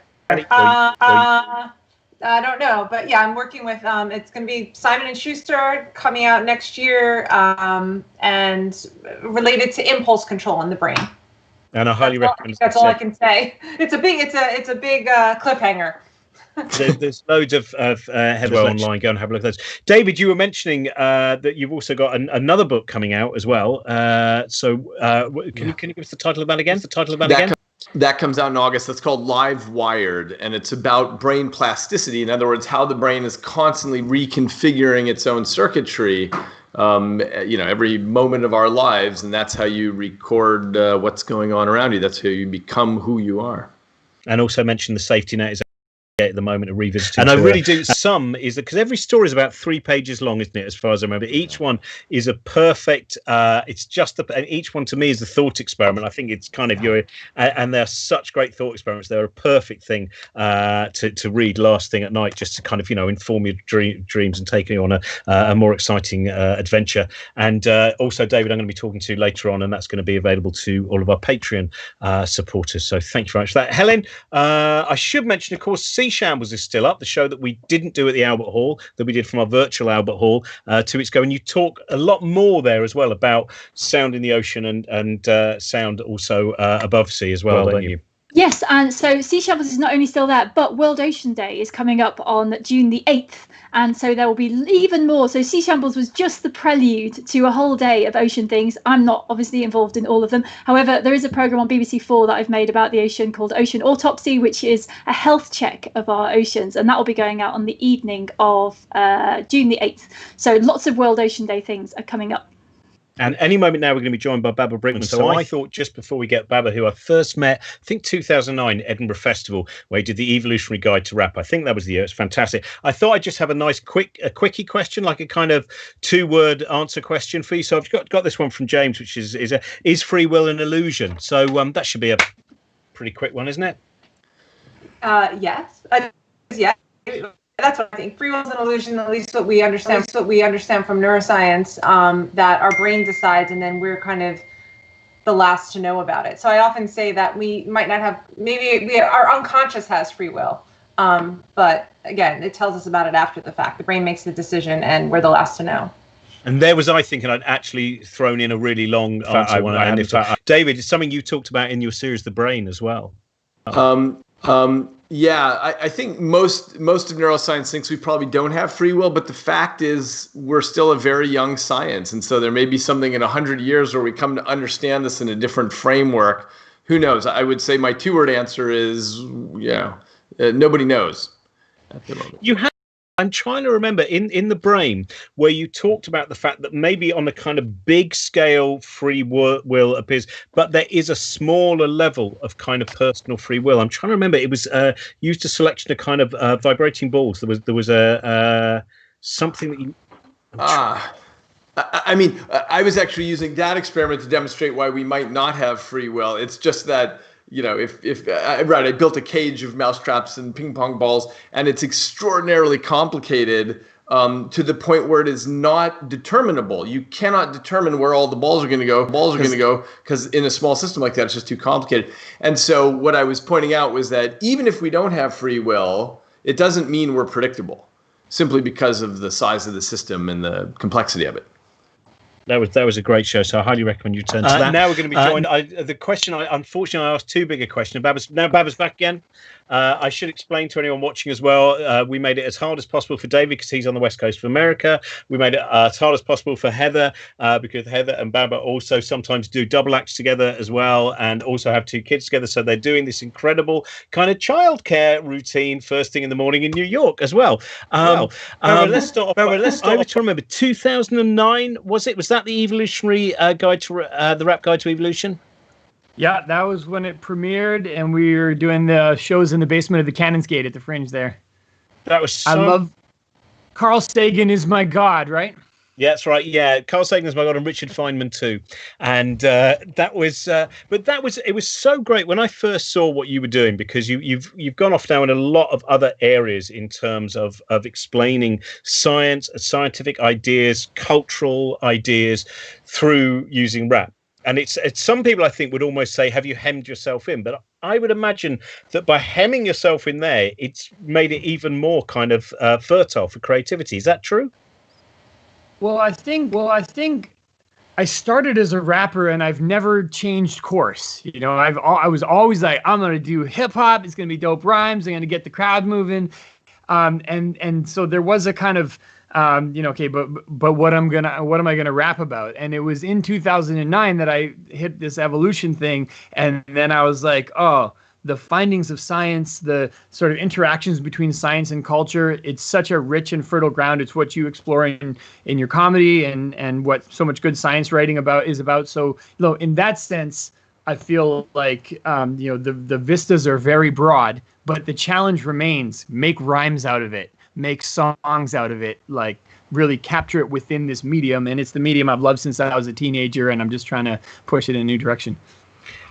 I don't know, but yeah, I'm working with. It's going to be Simon and Schuster, coming out next year, and related to impulse control in the brain. And I highly recommend. That's all I can say. It's a big cliffhanger. There's loads of Heather online. Go and have a look at those. David, you were mentioning that you've also got another book coming out as well. So can you give us the title of that again? That comes out in August. That's called Live Wired, and it's about brain plasticity. In other words, how the brain is constantly reconfiguring its own circuitry, every moment of our lives, and that's how you record what's going on around you. That's how you become who you are. And also mention the safety net is at the moment of revisiting. And I really do. Some is that because every story is about 3 pages long, isn't it? As far as I remember, each one is a perfect. It's just and each one to me is a thought experiment. I think it's kind of and they're such great thought experiments. They're a perfect thing to read last thing at night, just to kind of inform your dreams and take you on a more exciting adventure. And also, David, I'm going to be talking to later on, and that's going to be available to all of our Patreon supporters. So thank you very much for that, Helen. I should mention, of course, Shambles is still up, the show that we didn't do at the Albert Hall, that we did from our virtual Albert Hall 2 weeks ago. And you talk a lot more there as well about sound in the ocean and sound also above sea as well, don't you? Yes, and so Sea Shambles is not only still there, but World Ocean Day is coming up on June the 8th. And so there will be even more. So Sea Shambles was just the prelude to a whole day of ocean things. I'm not obviously involved in all of them. However, there is a programme on BBC4 that I've made about the ocean called Ocean Autopsy, which is a health check of our oceans. And that will be going out on the evening of June the 8th. So lots of World Ocean Day things are coming up. And any moment now, we're going to be joined by Baba Brinkman. So I thought, just before we get Baba, who I first met, I think 2009 Edinburgh Festival, where he did the Evolutionary Guide to Rap. I think that was the year. It's fantastic. I thought I'd just have a nice quickie question, like a kind of 2-word answer question for you. So I've got this one from James, which is free will an illusion? So that should be a pretty quick one, isn't it? Yes. Yeah. That's what I think. Free will is an illusion, at least what we understand from neuroscience, that our brain decides, and then we're kind of the last to know about it. So I often say that we might not have, our unconscious has free will, but again, it tells us about it after the fact. The brain makes the decision, and we're the last to know. And there was, I think, and I'd actually thrown in a really long answer. David, it's something you talked about in your series, The Brain, as well. Yeah, I think most of neuroscience thinks we probably don't have free will, but the fact is we're still a very young science. And so there may be something in 100 years where we come to understand this in a different framework. Who knows? I would say my 2-word answer is, nobody knows at the moment. I'm trying to remember in The Brain where you talked about the fact that maybe on a kind of big scale free will appears, but there is a smaller level of kind of personal free will. I'm trying to remember. It was used a selection of kind of vibrating balls. There was a something that you. I was actually using that experiment to demonstrate why we might not have free will. It's just that. I built a cage of mousetraps and ping pong balls, and it's extraordinarily complicated to the point where it is not determinable. You cannot determine where all the balls are going to go. Because in a small system like that, it's just too complicated. And so what I was pointing out was that even if we don't have free will, it doesn't mean we're predictable, simply because of the size of the system and the complexity of it. That was a great show, so I highly recommend you turn to that. Now we're going to be joined. The question, unfortunately, I asked too big a question. Baba's back again. I should explain to anyone watching as well, we made it as hard as possible for David because he's on the west coast of America. We made it as hard as possible for Heather because Heather and Baba also sometimes do double acts together as well, and also have 2 kids together. So they're doing this incredible kind of childcare routine first thing in the morning in New York as well. Let's start off. I was trying to remember, 2009 was it? Was that the evolutionary guide to the rap guide to evolution? Yeah, that was when it premiered, and we were doing the shows in the basement of the Canonsgate at the Fringe there. That was so... I love... Carl Sagan is my god, right? Yeah, that's right. Yeah, Carl Sagan is my god, and Richard Feynman too. And it was so great when I first saw what you were doing, because you've gone off now in a lot of other areas in terms of explaining science, scientific ideas, cultural ideas through using rap. And it's some people, I think, would almost say, have you hemmed yourself in? But I would imagine that by hemming yourself in there, it's made it even more kind of fertile for creativity. Is that true? Well, I think I started as a rapper, and I've never changed course. You know, I was always like, I'm going to do hip hop. It's going to be dope rhymes. I'm going to get the crowd moving. And so there was a kind of, okay, but what am I gonna rap about? And it was in 2009 that I hit this evolution thing, and then I was like, oh, the findings of science, the sort of interactions between science and culture, it's such a rich and fertile ground. It's what you explore in your comedy and what so much good science writing is about. So, in that sense, I feel like the vistas are very broad, but the challenge remains: make rhymes out of it. Make songs out of it, like really capture it within this medium. And it's the medium I've loved since I was a teenager, and I'm just trying to push it in a new direction.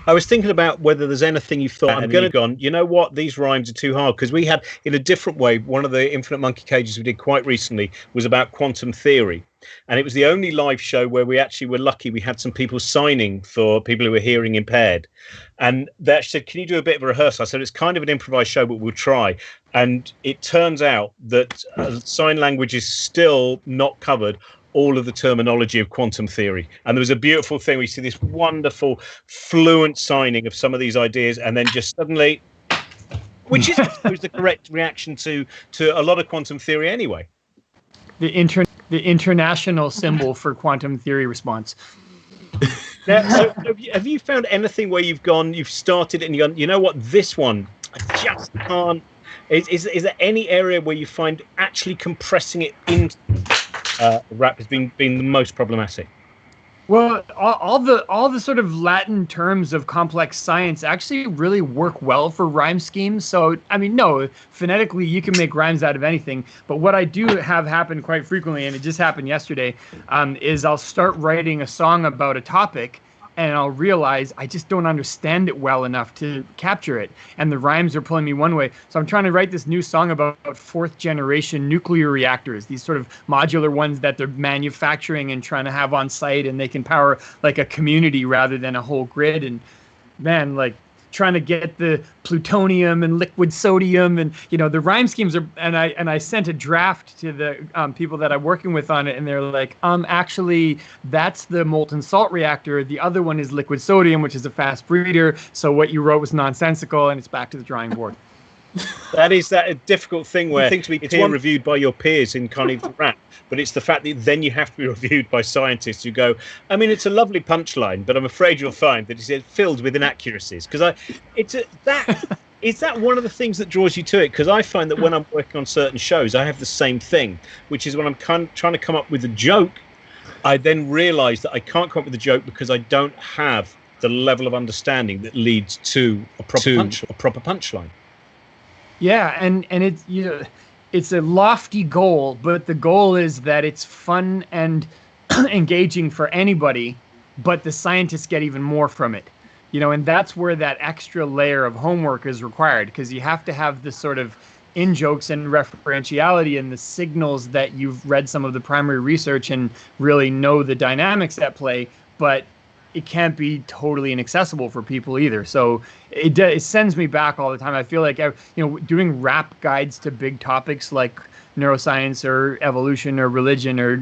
I was thinking about whether there's anything you've thought and you've gone, you know what, these rhymes are too hard. Because we had, in a different way, one of the Infinite Monkey Cages we did quite recently was about quantum theory. And it was the only live show where we actually were lucky. We had some people signing for people who were hearing impaired. And they actually said, can you do a bit of a rehearsal? I said, it's kind of an improvised show, but we'll try. And it turns out that sign language is still not covered all of the terminology of quantum theory. And there was a beautiful thing. We see this wonderful, fluent signing of some of these ideas, and then just suddenly, which is the correct reaction to a lot of quantum theory anyway. The international symbol for quantum theory response. Now, so have you found anything where you've started and you've gone, you know what, this one, I just can't. Is there any area where you find actually compressing it into rap has been the most problematic? Well, all the sort of Latin terms of complex science actually really work well for rhyme schemes. So, I mean, no, phonetically you can make rhymes out of anything. But what I do have happen quite frequently, and it just happened yesterday, is I'll start writing a song about a topic, and I'll realize I just don't understand it well enough to capture it. And the rhymes are pulling me one way. So I'm trying to write this new song about 4th generation nuclear reactors, these sort of modular ones that they're manufacturing and trying to have on site, and they can power like a community rather than a whole grid. And man, like trying to get the plutonium and liquid sodium, and the rhyme schemes are, and I sent a draft to the people that I'm working with on it, and they're like, actually that's the molten salt reactor, the other one is liquid sodium, which is a fast breeder, so what you wrote was nonsensical, and it's back to the drawing board. That is that difficult thing where things to be peer reviewed by your peers in kind of rap, but it's the fact that then you have to be reviewed by scientists who go, I mean, it's a lovely punchline, but I'm afraid you'll find that it's filled with inaccuracies. Because is that one of the things that draws you to it? Because I find that when I'm working on certain shows, I have the same thing, which is when I'm trying to come up with a joke, I then realise that I can't come up with a joke because I don't have the level of understanding that leads to a proper punchline. Yeah, and it's it's a lofty goal, but the goal is that it's fun and engaging for anybody, but the scientists get even more from it. And that's where that extra layer of homework is required, because you have to have this sort of in-jokes and referentiality and the signals that you've read some of the primary research and really know the dynamics at play, but it can't be totally inaccessible for people either. So it sends me back all the time. I feel like, doing rap guides to big topics like neuroscience or evolution or religion or,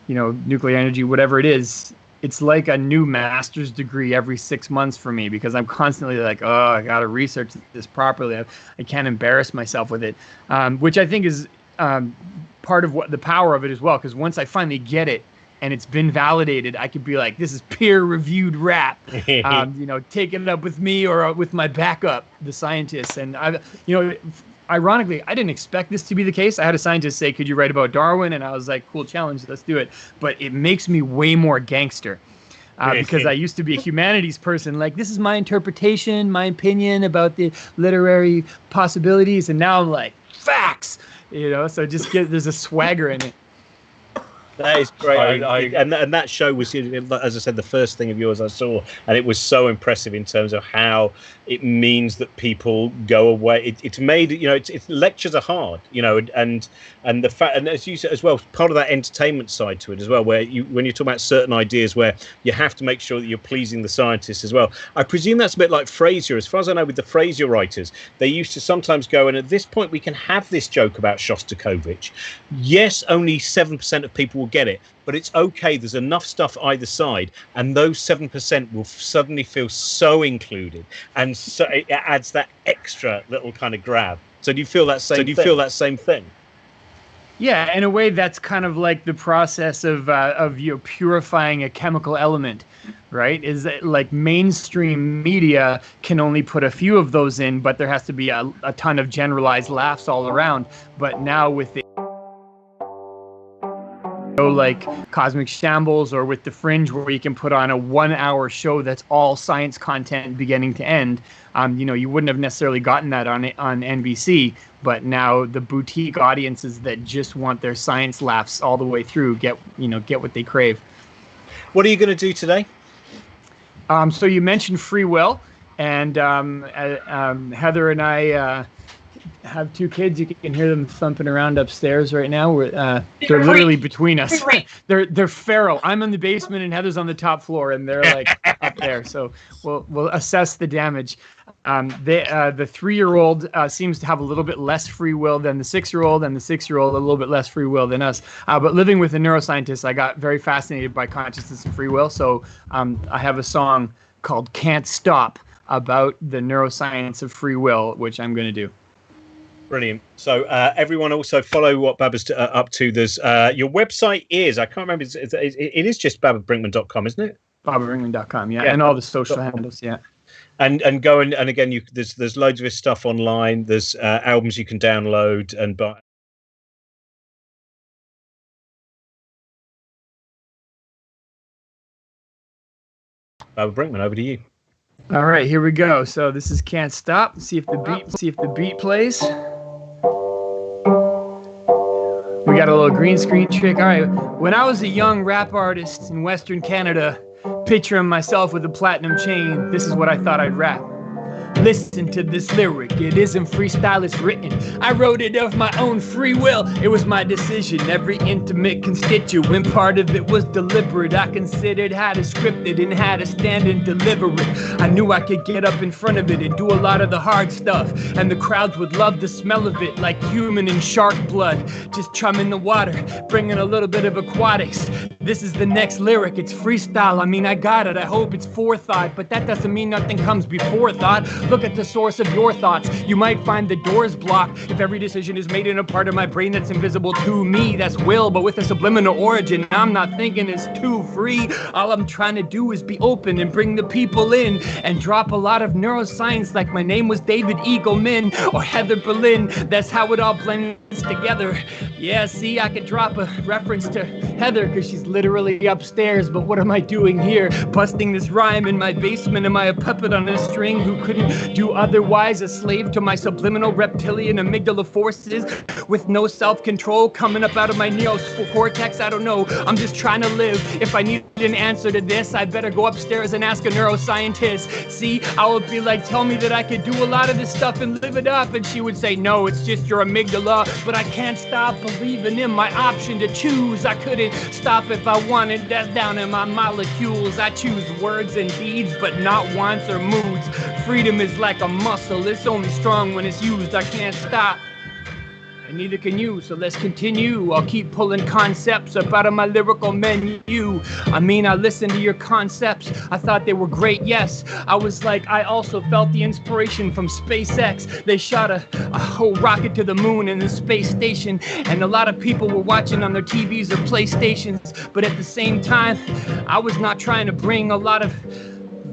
nuclear energy, whatever it is, it's like a new master's degree every 6 months for me, because I'm constantly like, oh, I got to research this properly. I can't embarrass myself with it, which I think is part of what the power of it as well. Because once I finally get it and it's been validated, I could be like, this is peer-reviewed rap. Take it up with me or with my backup, the scientists. And ironically, I didn't expect this to be the case. I had a scientist say, could you write about Darwin? And I was like, cool, challenge, let's do it. But it makes me way more gangster because I used to be a humanities person. Like, this is my interpretation, my opinion about the literary possibilities. And now I'm like, facts, so there's a swagger in it. That is great. And that show was, as I said, the first thing of yours I saw, and it was so impressive in terms of how it means that people go away. It's made, it's lectures are hard, and the fact, and as you said as well, part of that entertainment side to it as well, where when you talk about certain ideas where you have to make sure that you're pleasing the scientists as well. I presume that's a bit like Frasier. As far as I know, with the Frasier writers, they used to sometimes go, and at this point we can have this joke about Shostakovich. Yes, only 7% of people will get it, but it's okay. There's enough stuff either side, and those 7% will suddenly feel so included, and so it adds that extra little kind of grab. So do you feel that same thing? Yeah, in a way, that's kind of like the process of purifying a chemical element, right? Is that like mainstream media can only put a few of those in, but there has to be a ton of generalized laughs all around. But now with the like Cosmic Shambles or with The Fringe, where you can put on a 1-hour show that's all science content beginning to end, you wouldn't have necessarily gotten that on NBC, but now the boutique audiences that just want their science laughs all the way through get what they crave. What are you going to do today? So you mentioned free will, and Heather and I have 2 kids. You can hear them thumping around upstairs right now. They're literally between us. They're feral. I'm in the basement and Heather's on the top floor, and they're like up there. So we'll assess the damage. The 3-year-old seems to have a little bit less free will than the 6-year-old, and the 6-year-old a little bit less free will than us. But living with a neuroscientist, I got very fascinated by consciousness and free will. So I have a song called "Can't Stop" about the neuroscience of free will, which I'm going to do. Brilliant. So everyone also follow what Baba's up to. There's your website is, I can't remember, it is just bababrinkman.com, isn't it? bababrinkman.com, yeah, and all the social handles, yeah. And go and again, there's loads of his stuff online. There's albums you can download and buy. Baba Brinkman, over to you. All right, here we go. So this is "Can't Stop." See if the beat plays. We got a little green screen trick. All right. When I was a young rap artist in Western Canada, picturing myself with a platinum chain, this is what I thought I'd rap. Listen to this lyric, it isn't freestyle, it's written. I wrote it of my own free will, it was my decision. Every intimate constituent part of it was deliberate. I considered how to script it and how to stand and deliver it. I knew I could get up in front of it and do a lot of the hard stuff, and the crowds would love the smell of it, like human and shark blood. Just chumming the water, bringing a little bit of aquatics. This is the next lyric, it's freestyle. I mean, I got it, I hope it's forethought, but that doesn't mean nothing comes before thought. Look at the source of your thoughts. You might find the doors blocked if every decision is made in a part of my brain that's invisible to me. That's will, but with a subliminal origin. I'm not thinking it's too free. All I'm trying to do is be open and bring the people in and drop a lot of neuroscience like my name was David Eagleman or Heather Berlin. That's how it all blends together. Yeah, see, I could drop a reference to Heather because she's literally upstairs, but what am I doing here? Busting this rhyme in my basement? Am I a puppet on a string who couldn't do otherwise, a slave to my subliminal reptilian amygdala forces with no self-control coming up out of my neocortex? I don't know, I'm just trying to live. If I need an answer to this, I better go upstairs and ask a neuroscientist. See, I would be like, tell me that I could do a lot of this stuff and live it up, and she would say, no, it's just your amygdala. But I can't stop believing in my option to choose. I couldn't stop if I wanted, that's down in my molecules. I choose words and deeds, but not wants or moods. Freedom is like a muscle, it's only strong when it's used. I can't stop. and neither can you, so let's continue. I'll keep pulling concepts up out of my lyrical menu. I mean, I listened to your concepts. I thought they were great, yes. I was like, I also felt the inspiration from SpaceX. They shot a whole rocket to the moon and the space station, and a lot of people were watching on their TVs or PlayStations. But at the same time, I was not trying to bring a lot of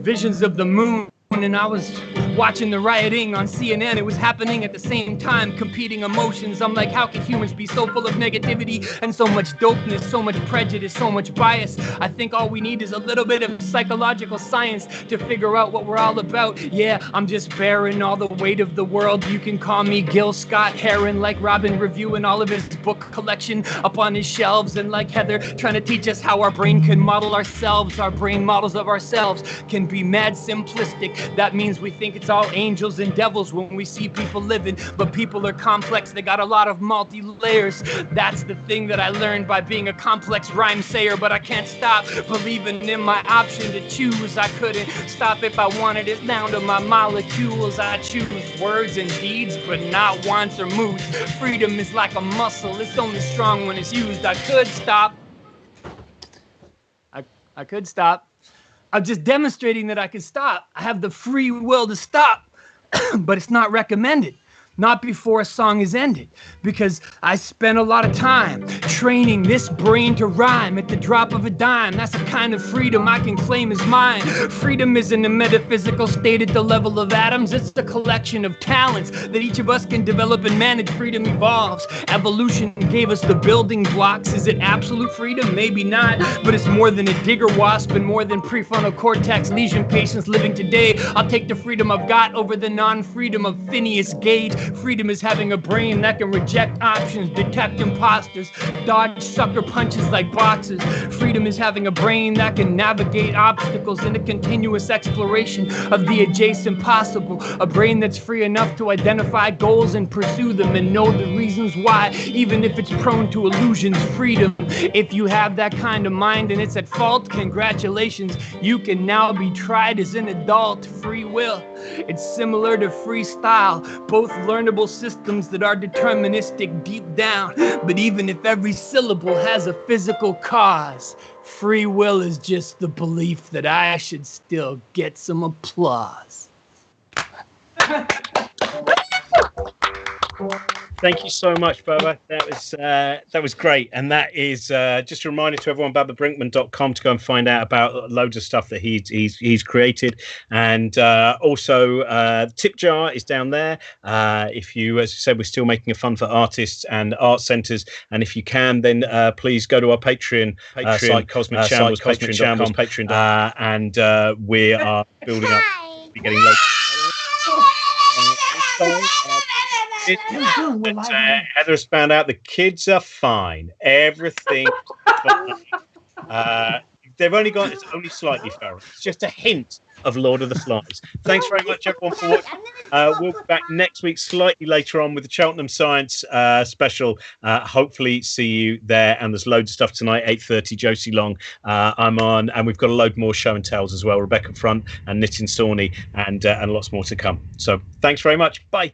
visions of the moon, and I was watching the rioting on CNN. It was happening at the same time, competing emotions. I'm like, how can humans be so full of negativity and so much dopeness, so much prejudice, so much bias? I think all we need is a little bit of psychological science to figure out what we're all about. Yeah, I'm just bearing all the weight of the world. You can call me Gil Scott Heron, like Robin reviewing all of his book collection up on his shelves, and like Heather trying to teach us how our brain can model ourselves. Our brain models of ourselves can be mad simplistic. That means we think it's all angels and devils when we see people living, but people are complex. They got a lot of multi-layers. That's the thing that I learned by being a complex rhyme sayer, but I can't stop believing in my option to choose. I couldn't stop if I wanted it down to my molecules. I choose words and deeds, but not wants or moods. Freedom is like a muscle. It's only strong when it's used. I could stop. I could stop. I'm just demonstrating that I can stop. I have the free will to stop, but it's not recommended. Not before a song is ended, because I spent a lot of time training this brain to rhyme at the drop of a dime. That's a kind of freedom I can claim as mine. Freedom isn't a metaphysical state at the level of atoms. It's a collection of talents that each of us can develop and manage. Freedom evolves. Evolution gave us the building blocks. Is it absolute freedom? Maybe not, but it's more than a digger wasp and more than prefrontal cortex lesion patients living today. I'll take the freedom I've got over the non-freedom of Phineas Gage. Freedom is having a brain that can reject options, detect imposters, dodge sucker punches like boxers. Freedom is having a brain that can navigate obstacles in a continuous exploration of the adjacent possible. A brain that's free enough to identify goals and pursue them and know the reasons why, even if it's prone to illusions. Freedom. If you have that kind of mind and it's at fault, congratulations. You can now be tried as an adult. Free will. It's similar to freestyle, both learnable systems that are deterministic deep down. But even if every syllable has a physical cause, free will is just the belief that I should still get some applause. Thank you so much, Baba. That was great. And that is just a reminder to everyone, bababrinkman.com, to go and find out about loads of stuff that he's created. And also Tip Jar is down there. If you, as I said, we're still making a fund for artists and art centres. And if you can, then please go to our Patreon site, Cosmic Shambles, Patreon.com. And we are building up. We're getting loads. Heather's found out the kids are fine. Everything. They've only got, it's only slightly feral. It's just a hint of Lord of the Flies. Thanks very much, everyone, for watching. We'll be back next week, slightly later on, with the Cheltenham Science special. Hopefully see you there. And there's loads of stuff tonight, 8:30, Josie Long. I'm on, and we've got a load more show and tells as well. Rebecca Front and Nitin Sawney, and lots more to come. So thanks very much. Bye.